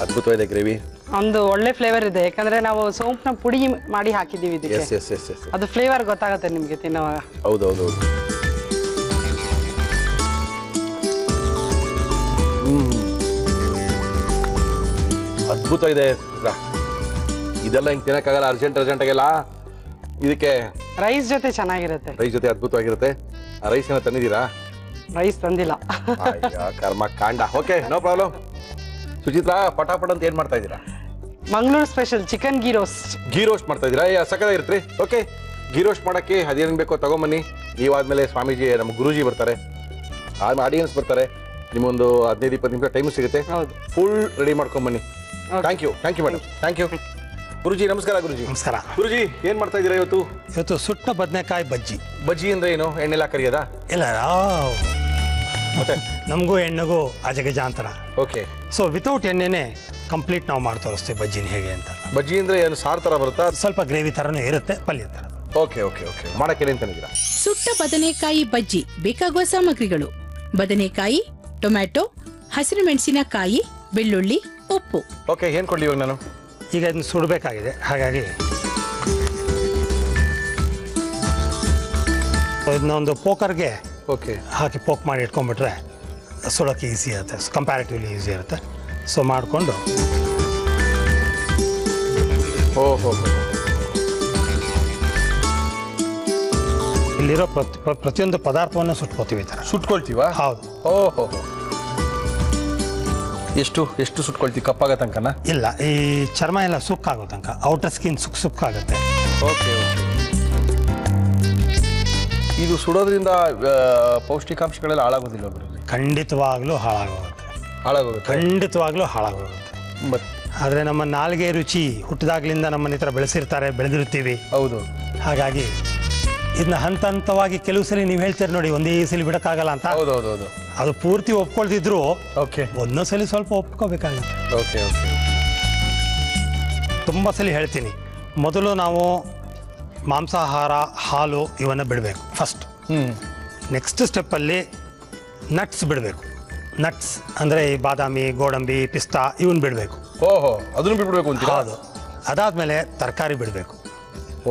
ಅದ್ಭುತವಾಗಿದೆ ಗ್ರೇವಿ. ಒಂದು ಒಳ್ಳೆ ಫ್ಲೇವರ್ ಇದೆ, ಯಾಕಂದ್ರೆ ನಾವು ಸೋಂಪನ ಪುಡಿ ಮಾಡಿ ಹಾಕಿದೀವಿ ಇದಕ್ಕೆ. ಅದು ಫ್ಲೇವರ್ ಗೊತ್ತಾಗುತ್ತೆ ನಿಮ್ಗೆ ತಿನ್ನುವಾಗ. ಹೌದೌದು. ಅದ್ಭುತ ಇದೆ. ಇದೆಲ್ಲ ಹಿಂಗೆ ತಿನ್ನಕ್ಕಾಗಲ್ಲ ಅರ್ಜೆಂಟಾಗೆಲ್ಲ. ಇದಕ್ಕೆ ರೈಸ್ ಜೊತೆ ಚೆನ್ನಾಗಿರುತ್ತೆ. ರೈಸ್ ಜೊತೆ ಅದ್ಭುತವಾಗಿರುತ್ತೆ. ರೈಸ್ ಏನೋ ತಂದಿದ್ದೀರಾ? ರೈಸ್ ತಂದಿಲ್ಲ. ಕರ್ಮ ಕಾಂಡ. Okay, no problem. ಸುಚಿತ್ರಾ, ಪಟಾಪಟ್ ಅಂತ ಏನ್ ಮಾಡ್ತಾ ಇದ್ದೀರಾ? Mangaluru special chicken ghee roast. Ghee roast ಮಾಡ್ತಾ ಇದ್ದೀರಾ? ಸಕ್ಕತ್ತಾಗಿರ್ತೀರಿ. ಓಕೆ, ಗೀ ರೋಸ್ಟ್ ಮಾಡಕ್ಕೆ ಅದೇನು ಬೇಕೋ ತಗೊಂಬನ್ನಿ. ನೀವಾದ್ಮೇಲೆ ಸ್ವಾಮೀಜಿ, ನಮ್ಮ ಗುರೂಜಿ ಬರ್ತಾರೆ, ಆಮೇಲೆ ಆಡಿಯನ್ಸ್ ಬರ್ತಾರೆ. ನಿಮ್ಮೊಂದು 15-20 ನಿಮಿಷ ಟೈಮ್ ಸಿಗುತ್ತೆ. ಫುಲ್ ರೆಡಿ ಮಾಡ್ಕೊಂಬನ್ನಿ. Thank you madam. Thank you Guruji. ನಮಸ್ಕಾರ ಗುರುಜಿ. ನಮಸ್ಕಾರ ಗುರುಜಿ. ಏನ್ ಮಾಡ್ತಾ ಇದ್ದೀರಾ ಇವತ್ತು? ಸುಟ್ಟ ಬದನೆಕಾಯಿ ಬಜ್ಜಿ. ಬಜ್ಜಿ ಅಂದ್ರೆ ಏನು? ಎಣ್ಣೆಲ್ಲ ಕರಿಯೋದಾ? ಇಲ್ಲ, ಮತ್ತೆ ನಮಗೂ ಎಣ್ಣೆಗೂ ಅಜಗಜಾಂತರ. ಓಕೆ. ಸೊ ವಿತೌಟ್ ಎಣ್ಣೆನೆ ಕಂಪ್ಲೀಟ್ ನಾವು ಮಾಡಿ ತೋರಿಸ್ತೀವಿ ಬಜ್ಜಿನ ಹೇಗೆ ಅಂತ. ಬಜ್ಜಿ ಅಂದ್ರೆ ಏನು, ಸಾರು ತರ ಬರುತ್ತಾ? ಸ್ವಲ್ಪ ಗ್ರೇವಿ ತರನೂ ಇರುತ್ತೆ, ಪಲ್ಯ ತರ. Okay okay okay. ಮಾಡಕ್ಕೆ ಏನೇನು ತಂದಿದ್ದೀರಾ? ಸುಟ್ಟ ಬದನೆಕಾಯಿ ಬಜ್ಜಿ ಬೇಕಾಗುವ ಸಾಮಗ್ರಿಗಳು: ಬದನೆಕಾಯಿ, ಟೊಮ್ಯಾಟೊ, ಹಸಿರು ಮೆಣಸಿನಕಾಯಿ, ಬೆಳ್ಳುಳ್ಳಿ, ಉಪ್ಪು. ಓಕೆ, ಏನ್ ಕೊಡ್ಲಿ ಇವಾಗ ನಾನು? ಈಗ ಅದನ್ನ ಸುಡಬೇಕಾಗಿದೆ, ಹಾಗಾಗಿ ಇದನ್ನ ಒಂದು ಪೋಕರ್ಗೆ ಓಕೆ ಹಾಕಿ ಪೋಕ್ ಮಾಡಿ ಇಟ್ಕೊಂಡ್ಬಿಟ್ರೆ ಸುಡೋಕ್ಕೆ ಈಸಿ ಇರುತ್ತೆ, ಕಂಪ್ಯಾರಿಟಿವ್ಲಿ ಈಸಿ ಇರುತ್ತೆ. ಸೊ ಮಾಡಿಕೊಂಡು ಓಹೋ, ಇಲ್ಲಿರೋ ಪ್ರತಿಯೊಂದು ಪದಾರ್ಥವನ್ನು ಸುಟ್ಕೋತೀವಿ ಈ ಥರ. ಸುಟ್ಕೊಳ್ತೀವಾ? ಹೌದು. ಓಹೋ, ಎಷ್ಟು ಸುಟ್ಕೊಳ್ತೀವಿ? ಕಪ್ಪಾಗ ತನಕನಾ? ಇಲ್ಲ, ಈ ಚರ್ಮ ಎಲ್ಲ ಸುಕ್ಕಾಗೋ ತನಕ, ಔಟರ್ ಸ್ಕಿನ್ ಸುಕ್ಕಾಗುತ್ತೆ. Okay okay. ಇದು ಸುಡೋದ್ರಿಂದ ಪೌಷ್ಟಿಕಾಂಶಗಳೆಲ್ಲ ಹಾಳಾಗೋದಿಲ್ಲ ಗುರುಜಿ? ಖಂಡಿತವಾಗ್ಲೂ ಹಾಳಾಗೋಗುತ್ತೆ. ಖಂಡಿತವಾಗ್ಲೂ ಹಾಳಾಗೋಗುತ್ತೆ. ಆದರೆ ನಮ್ಮ ನಾಲ್ಗೆ ರುಚಿ ಹುಟ್ಟಿದಾಗ್ಲಿಂದ ನಮ್ಮನ್ನ ಈ ಥರ ಬೆಳೆದಿರ್ತೀವಿ. ಹೌದು. ಹಾಗಾಗಿ ಇದನ್ನ ಹಂತ ಹಂತವಾಗಿ ಕೆಲವು ಸಲ ನೀವು ಹೇಳ್ತೀರಿ ನೋಡಿ, ಒಂದೇ ಸಲ ಬಿಡೋಕ್ಕಾಗಲ್ಲ ಅಂತ. ಹೌದೌದು. ಅದು ಪೂರ್ತಿ ಒಪ್ಕೊಳ್ತಿದ್ರು ಓಕೆ, ಒಂದೊಂದು ಸಲ ಸ್ವಲ್ಪ ಒಪ್ಕೋಬೇಕಾಗುತ್ತೆ. Okay okay. ತುಂಬ ಸಲ ಹೇಳ್ತೀನಿ, ಮೊದಲು ನಾವು ಮಾಂಸಾಹಾರ, ಹಾಲು ಇವನ್ನು ಬಿಡಬೇಕು ಫಸ್ಟ್. ನೆಕ್ಸ್ಟ್ ಸ್ಟೆಪ್ಪಲ್ಲಿ ನಟ್ಸ್ ಬಿಡಬೇಕು. ನಟ್ಸ್ ಅಂದರೆ ಈ ಬಾದಾಮಿ, ಗೋಡಂಬಿ, ಪಿಸ್ತಾ ಇವನ್ನ ಬಿಡಬೇಕು. ಓಹೋ, ಅದನ್ನು ಬಿಡಬೇಕು ಅಂತ? ಹೌದು. ಅದಾದಮೇಲೆ ತರಕಾರಿ ಬಿಡಬೇಕು.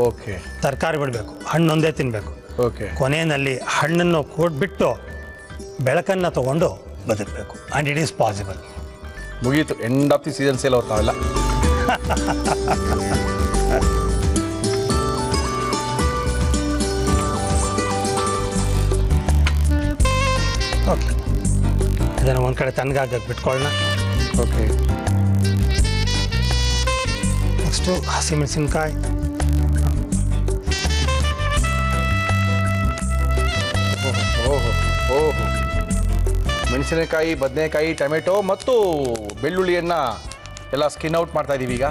ಓಕೆ, ತರಕಾರಿ ಬಿಡಬೇಕು, ಹಣ್ಣೊಂದೇ ತಿನ್ನಬೇಕು. ಓಕೆ. ಕೊನೆಯಲ್ಲಿ ಹಣ್ಣನ್ನು ಬಿಟ್ಟು ಬೆಳಕನ್ನು ತಗೊಂಡು ಬದುಕಬೇಕು ಆ್ಯಂಡ್ ಇಟ್ ಈಸ್ ಪಾಸಿಬಲ್. ಮುಗೀತು, end of the season sale ಅವ್ರು ನಾವೆಲ್ಲ. ಓಕೆ, ಇದನ್ನು ಒಂದು ಕಡೆ ತಣ್ಣಗಾಗಕ್ಕೆ ಬಿಟ್ಕೊಳ್ಳೋಣ. ಓಕೆ, ನೆಕ್ಸ್ಟು ಹಸಿಮೆಣಸಿನ್ಕಾಯಿ, ಓಹೋ ಓಹೋ, ಮೆಣಸಿನಕಾಯಿ, ಬದನೆಕಾಯಿ, ಟೊಮೆಟೊ ಮತ್ತು ಬೆಳ್ಳುಳ್ಳಿಯನ್ನು ಎಲ್ಲ ಸ್ಕಿನ್ ಔಟ್ ಮಾಡ್ತಾ ಇದ್ದೀವಿ ಈಗ.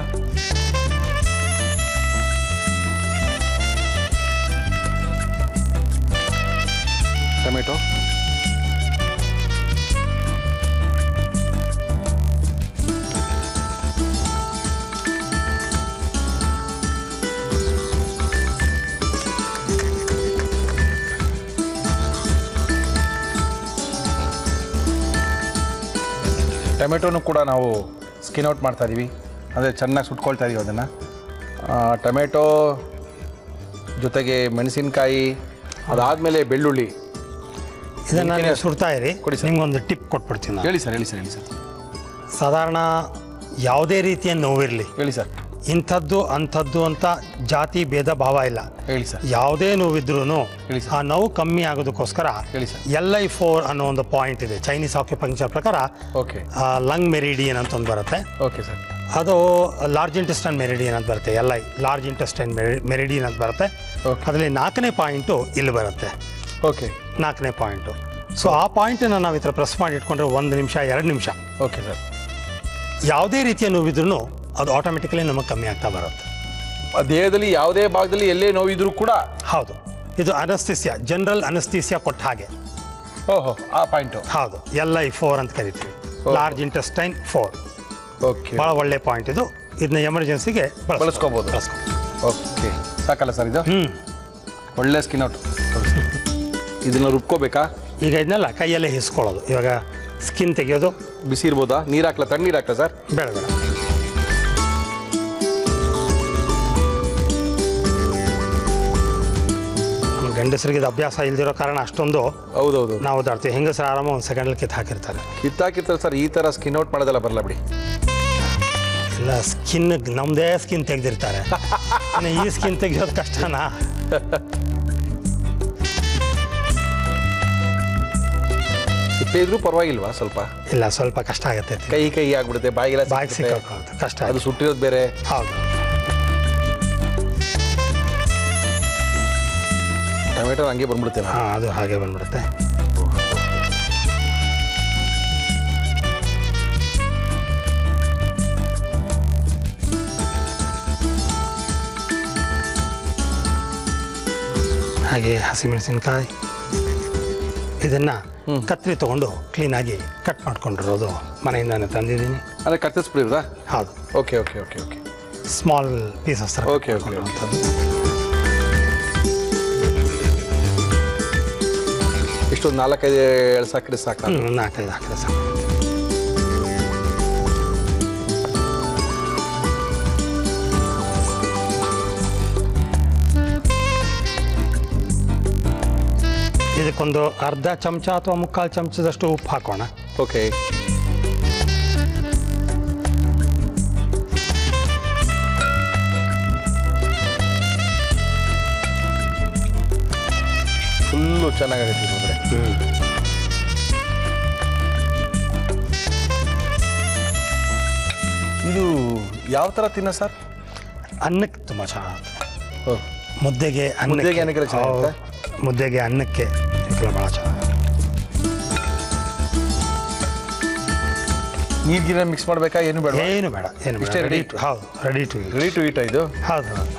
ಟೊಮೆಟೊ, ಟೊಮೆಟೊನು ಕೂಡ ನಾವು ಸ್ಕಿನ್ ಔಟ್ ಮಾಡ್ತಾ ಇದ್ದೀವಿ, ಅಂದರೆ ಚೆನ್ನಾಗಿ ಸುಟ್ಕೊಳ್ತಾ ಇದೀವಿ ಅದನ್ನು. ಟೊಮೆಟೊ ಜೊತೆಗೆ ಮೆಣಸಿನಕಾಯಿ, ಅದಾದಮೇಲೆ ಬೆಳ್ಳುಳ್ಳಿ. ಇದನ್ನು ನೀವು ಸುಡ್ತಾ ಇರಿ. ಕೊಡಿ ಸರ್. ನಿಮ್ಗೊಂದು ಟಿಪ್ ಕೊಟ್ಬಿಡ್ತೀನಿ ನಾನು. ಹೇಳಿ ಸರ್, ಹೇಳಿ ಸರ್, ಹೇಳಿ ಸರ್. ಸಾಧಾರಣ ಯಾವುದೇ ರೀತಿಯ ನೋವಿರಲಿ, ಹೇಳಿ ಸರ್. ಇಂಥದ್ದು ಅಂಥದ್ದು ಅಂತ ಜಾತಿ ಭೇದ ಭಾವ ಇಲ್ಲ. ಹೇಳಿ ಸರ್. ಯಾವುದೇ ನೋವಿದ್ರೂ ಹೇಳಿ ಸರ್. ಆ ನೋವು ಕಮ್ಮಿ ಆಗೋದಕ್ಕೋಸ್ಕರ ಹೇಳಿ ಸರ್. LI4 ಅನ್ನೋ ಒಂದು ಪಾಯಿಂಟ್ ಇದೆ ಚೈನೀಸ್ ಆಕ್ಯುಪಂಕ್ಚರ್ ಪ್ರಕಾರ. ಓಕೆ, ಲಂಗ್ ಮೆರಿಡಿಯನ್ ಅಂತ ಒಂದು ಬರುತ್ತೆ. Okay sir. ಅದು ಲಾರ್ಜ್ ಇಂಟೆಸ್ಟೈನ್ ಮೆರಿಡಿಯನ್ ಅಂತ ಬರುತ್ತೆ. LI ಲಾರ್ಜ್ ಇಂಟೆಸ್ಟೈನ್ ಮೆರಿಡಿಯನ್ ಅಂತ ಬರುತ್ತೆ. ಅದರಲ್ಲಿ 4ನೇ ಪಾಯಿಂಟು ಇಲ್ಲಿ ಬರುತ್ತೆ. ಓಕೆ, 4ನೇ ಪಾಯಿಂಟು. ಸೊ ಆ ಪಾಯಿಂಟನ್ನು ನಾವು ಈ ಥರ ಪ್ರೆಸ್ ಮಾಡಿ ಇಟ್ಕೊಂಡ್ರೆ 1 ನಿಮಿಷ 2 ನಿಮಿಷ ಓಕೆ ಸರ್. ಯಾವುದೇ ರೀತಿಯ ನೋವಿದ್ರೂ ಅದು ಆಟೋಮೆಟಿಕಲಿ ನಮಗೆ ಕಮ್ಮಿ ಆಗ್ತಾ ಬರುತ್ತೆ. ದೇಹದಲ್ಲಿ ಯಾವುದೇ ಭಾಗದಲ್ಲಿ ಎಲ್ಲೇ ನೋವಿದ್ರೂ ಕೂಡ. ಹೌದು, ಇದು ಅನಸ್ತೀಸಿಯಾ, ಜನರಲ್ ಅನಸ್ತೀಸಿಯಾ ಕೊಟ್ಟ ಹಾಗೆ. ಓಹೋ, ಆ ಪಾಯಿಂಟು. ಹೌದು, LI4 ಅಂತ ಕರಿತೀವಿ, ಲಾರ್ಜ್ ಇಂಟೆಸ್ಟೈನ್ 4. ಓಕೆ, ಭಾಳ ಒಳ್ಳೆ ಪಾಯಿಂಟ್ ಇದು. ಇದನ್ನ ಎಮರ್ಜೆನ್ಸಿಗೆ ಬಳಸ್ಕೋಬೋದು. ಓಕೆ, ಸಾಕಲ್ಲ ಸರ್ ಇದು? ಒಳ್ಳೆ ಸ್ಕಿನ್ ಔಟ್. ಇದನ್ನು ರುಬ್ಕೋಬೇಕಾ? ಈಗ ಇದನ್ನೆಲ್ಲ ಕೈಯಲ್ಲೇ ಹಿಸ್ಕೊಳ್ಳೋದು. ಇವಾಗ ಸ್ಕಿನ್ ತೆಗೆಯೋದು. ಬಿಸಿ ಇರ್ಬೋದಾ? ನೀರು ಹಾಕ್ಲಾ? ತಣ್ಣೀರು ಹಾಕ್ಲಾ ಸರ್? ಬೇಡ ಬೇಡ. ಗಂಡಸರಿಗೆ ಇದು ಅಭ್ಯಾಸ ಇಲ್ದಿರೋ ಕಾರಣ ಅಷ್ಟೊಂದು ಹೌದೌದು ನಾವು ಓದಾಡ್ತೀವಿ. ಹೆಂಗಸರು ಆರಾಮ ಒಂದು ಸೆಕೆಂಡಲ್ಲಿ ಹಾಕಿರ್ತಾರೆ. ಕಿತ್ತಾಕಿರ್ತಾರೆ ಸರ್. ಈ ಥರ ಸ್ಕಿನ್ ಔಟ್ ಮಾಡೋದೆಲ್ಲ ಬರಲ್ಲ ಬಿಡಿ. ಎಲ್ಲ ಸ್ಕಿನ್ ನಮ್ಮದೇ ಸ್ಕಿನ್ ತೆಗೆದಿರ್ತಾರೆ. ಈ ಸ್ಕಿನ್ ತೆಗೆಯೋದು ಕಷ್ಟನಾ? ಸಿಪ್ಪೆ ಇದ್ರೂ ಪರವಾಗಿಲ್ವಾ? ಸ್ವಲ್ಪ ಇಲ್ಲ, ಸ್ವಲ್ಪ ಕಷ್ಟ ಆಗುತ್ತೆ. ಕೈ ಆಗ್ಬಿಡುತ್ತೆ, ಬಾಯಿಗೆಲ್ಲ ಬಾಯಿಗೆ ಸಿಕ್ಕಾಕೊಳ್ಳುತ್ತೆ, ಕಷ್ಟ. ಅದು ಸುಟ್ಟಿರೋದು ಬೇರೆ. ಹೌದು, ಟೊಮೆಟೊ ಹಂಗೆ ಬಂದ್ಬಿಡುತ್ತೆ. ಹಾಂ, ಅದು ಹಾಗೆ ಬಂದ್ಬಿಡುತ್ತೆ. ಹಾಗೆ ಹಸಿಮೆಣಸಿನ್ಕಾಯಿ ಇದನ್ನು ಕತ್ತರಿ ತೊಗೊಂಡು ಕ್ಲೀನಾಗಿ ಕಟ್ ಮಾಡ್ಕೊಂಡಿರೋದು ಮನೆಯಿಂದಾನೆ ತಂದಿದ್ದೀನಿ. ಅಂದರೆ ಕತ್ತಿಸ್ಬಿಡಿರೋದಾ? ಹೌದು. Okay okay okay okay, small pieces ಥರ. Okay okay okay. ಇಷ್ಟೊಂದು 4-5 ಎಳ್ಸಾಕ್ರೆ ಸಾಕು? 4-5 ಹಾಕಿದ್ರೆ ಸಾಕು. ಇದಕ್ಕೊಂದು ಅರ್ಧ ಚಮಚ ಅಥವಾ 3/4 ಚಮಚದಷ್ಟು ಉಪ್ಪು ಹಾಕೋಣ. ಓಕೆ, ಫುಲ್ಲು ಚೆನ್ನಾಗಾಗುತ್ತೆ ನೋಡ್ರೆ. ಇದು ಯಾವ ಥರ ತಿನ್ನ ಸರ್? ಅನ್ನಕ್ಕೆ ತುಂಬ ಚೆನ್ನಾಗುತ್ತೆ. ಓಹ್, ಮುದ್ದೆಗೆ, ಮುದ್ದೆಗೆ ಅನ್ನಕ್ಕೆಲ್ಲ ಚೆನ್ನಾಗಿರುತ್ತೆ? ಮುದ್ದೆಗೆ, ಅನ್ನಕ್ಕೆ ಭಾಳ ಚೆನ್ನಾಗಿ. ನೀರ್ಗಿರ ಮಿಕ್ಸ್ ಮಾಡಬೇಕಾ? ಏನು ಬೇಡ? ಏನು ಬೇಡ, ಏನು ಇಷ್ಟೇ ಬೇಡ. ರೆಡಿ? ಹೌದು, ರೆಡಿ ಟು ಈಟ್ ಇದು? ಹೌದು ಹೌದು.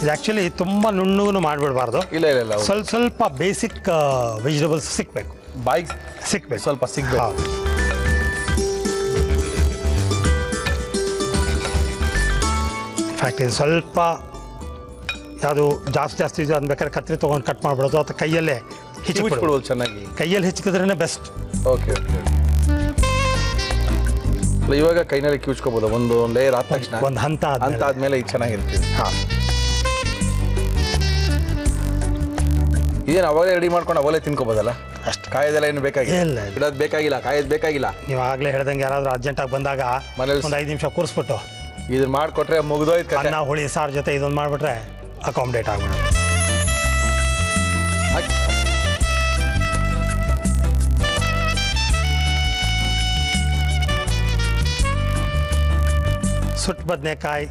ಇದು ಆ್ಯಕ್ಚುಲಿ ತುಂಬ ನುಣ್ಣಗೂ ಮಾಡಿಬಿಡಬಾರ್ದು. ಇಲ್ಲ ಇಲ್ಲ ಇಲ್ಲ, ಸ್ವಲ್ಪ ಬೇಸಿಕ್ ವೆಜಿಟೇಬಲ್ಸ್ ಸಿಕ್ಕಬೇಕು, ಬಾಯಿಗೆ ಸಿಕ್ಕಬೇಕು, ಸ್ವಲ್ಪ ಸಿಗ್ಬೇಕು. ಹೌದು. ಇನ್ಫ್ಯಾಕ್ಟ್ ಇದು ಸ್ವಲ್ಪ ಯಾವುದು ಜಾಸ್ತಿ ಇದು ಅನ್ಬೇಕಾದ್ರೆ ಕತ್ರಿ ತೊಗೊಂಡು ಕಟ್ ಮಾಡ್ಬಿಡೋದು ಅಥವಾ ಕೈಯಲ್ಲೇ ಹಿಚ್ಚಿಬಿಡ್ಬೋದು. ಚೆನ್ನಾಗಿ ಕೈಯಲ್ಲಿ ಹೆಚ್ಚಿದ್ರೇ ಬೆಸ್ಟ್. Okay okay. ಇವಾಗ ಕೈನಲ್ಲಿ ಕಿವುಚ್ಕೋಬೋದು. ಒಂದು ಲೇಯರ್ ಆದ ತಕ್ಷಣ, ಒಂದು ಹಂತ ಆದ್ಮೇಲೆ ಇದು ಚೆನ್ನಾಗಿರ್ತೀವಿ. ಹಾಂ, ಇದೇನು ಅವಾಗಲೇ ರೆಡಿ ಮಾಡ್ಕೊಂಡು ಅವಾಗಲೇ ತಿನ್ಕೋಬೋದಲ್ಲ? ಅಷ್ಟು ಕಾಯೋದೆಲ್ಲ ಏನು ಬೇಕಾಗಿಲ್ಲ? ಇಲ್ಲ ಇಡೋದು ಬೇಕಾಗಿಲ್ಲ, ಕಾಯೋದು ಬೇಕಾಗಿಲ್ಲ. ನೀವು ಆಗಲೇ ಹೇಳ್ದಂಗೆ ಯಾರಾದರೂ ಅರ್ಜೆಂಟಾಗಿ ಬಂದಾಗ ಮನೇಲಿ ಒಂದು 5 ನಿಮಿಷ ಕೂರಿಸ್ಬಿಟ್ಟು ಇದನ್ನ ಮಾಡಿಕೊಟ್ರೆ ಮುಗಿದೋಯ್ತು ಕತೆ. ಅನ್ನ ಹುಳಿ ಸಾರು ಜೊತೆ ಇದೊಂದು ಮಾಡಿಬಿಟ್ರೆ ಅಕಾಮಿಡೇಟ್ ಆಗ್ಬಿಡುತ್ತೆ. ಸುಟ್ಟ ಬದನೆಕಾಯಿ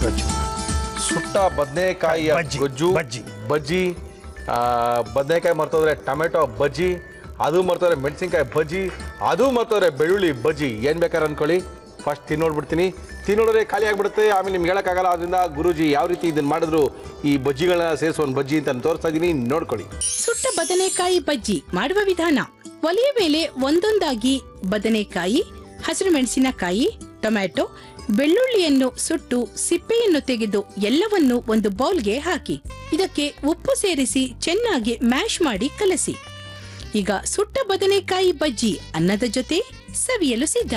ಗೊಜ್ಜು, ಸುಟ್ಟ ಬದನೆಕಾಯಿಯ ಬಜ್ಜಿ, ಗೊಜ್ಜು, ಬಜ್ಜಿ. ಬಜ್ಜಿ, ಬದನೆಕಾಯಿ ಮರ್ತೋದ್ರೆ ಟೊಮೆಟೊ ಬಜ್ಜಿ, ಅದು ಮರ್ತೋದ್ರೆ ಮೆಣಸಿನ್ಕಾಯಿ ಬಜ್ಜಿ, ಅದು ಮರ್ತೋದ್ರೆ ಬೆಳ್ಳುಳ್ಳಿ ಬಜ್ಜಿ. ಏನು ಬೇಕಾದ್ರೆ ಅಂದ್ಕೊಳ್ಳಿ, ಫಸ್ಟ್ ತಿನ್ನೋಡ್ಬಿಡ್ತೀನಿ. ತಿನ್ನೋಡ್ರೆ ಖಾಲಿ ಆಗಿಬಿಡುತ್ತೆ, ಆಮೇಲೆ ನಿಮ್ಗೆ ಹೇಳೋಕ್ಕಾಗಲ್ಲ. ಅದರಿಂದ ಗುರೂಜಿ ಯಾವ ರೀತಿ ಇದನ್ನು ಮಾಡಿದ್ರು ಈ ಬಜ್ಜಿಗಳನ್ನ ಸೇರಿಸೋ ಒಂದು ಬಜ್ಜಿ ಅಂತ ತೋರಿಸ್ತಾ ಇದ್ದೀನಿ, ನೋಡ್ಕೊಳ್ಳಿ. ಸುಟ್ಟ ಬದನೆಕಾಯಿ ಬಜ್ಜಿ ಮಾಡುವ ವಿಧಾನ: ಒಲೆಯ ಮೇಲೆ ಒಂದೊಂದಾಗಿ ಬದನೆಕಾಯಿ, ಹಸಿರು ಮೆಣಸಿನಕಾಯಿ, ಟೊಮ್ಯಾಟೊ, ಬೆಳ್ಳುಳ್ಳಿಯನ್ನು ಸುಟ್ಟು ಸಿಪ್ಪೆಯನ್ನು ತೆಗೆದು ಎಲ್ಲವನ್ನು ಒಂದು ಬೌಲ್ಗೆ ಹಾಕಿ ಇದಕ್ಕೆ ಉಪ್ಪು ಸೇರಿಸಿ ಚೆನ್ನಾಗಿ ಮ್ಯಾಶ್ ಮಾಡಿ ಕಲಸಿ. ಈಗ ಸುಟ್ಟ ಬದನೆಕಾಯಿ ಬಜ್ಜಿ ಅನ್ನದ ಜೊತೆ ಸವಿಯಲು ಸಿದ್ಧ.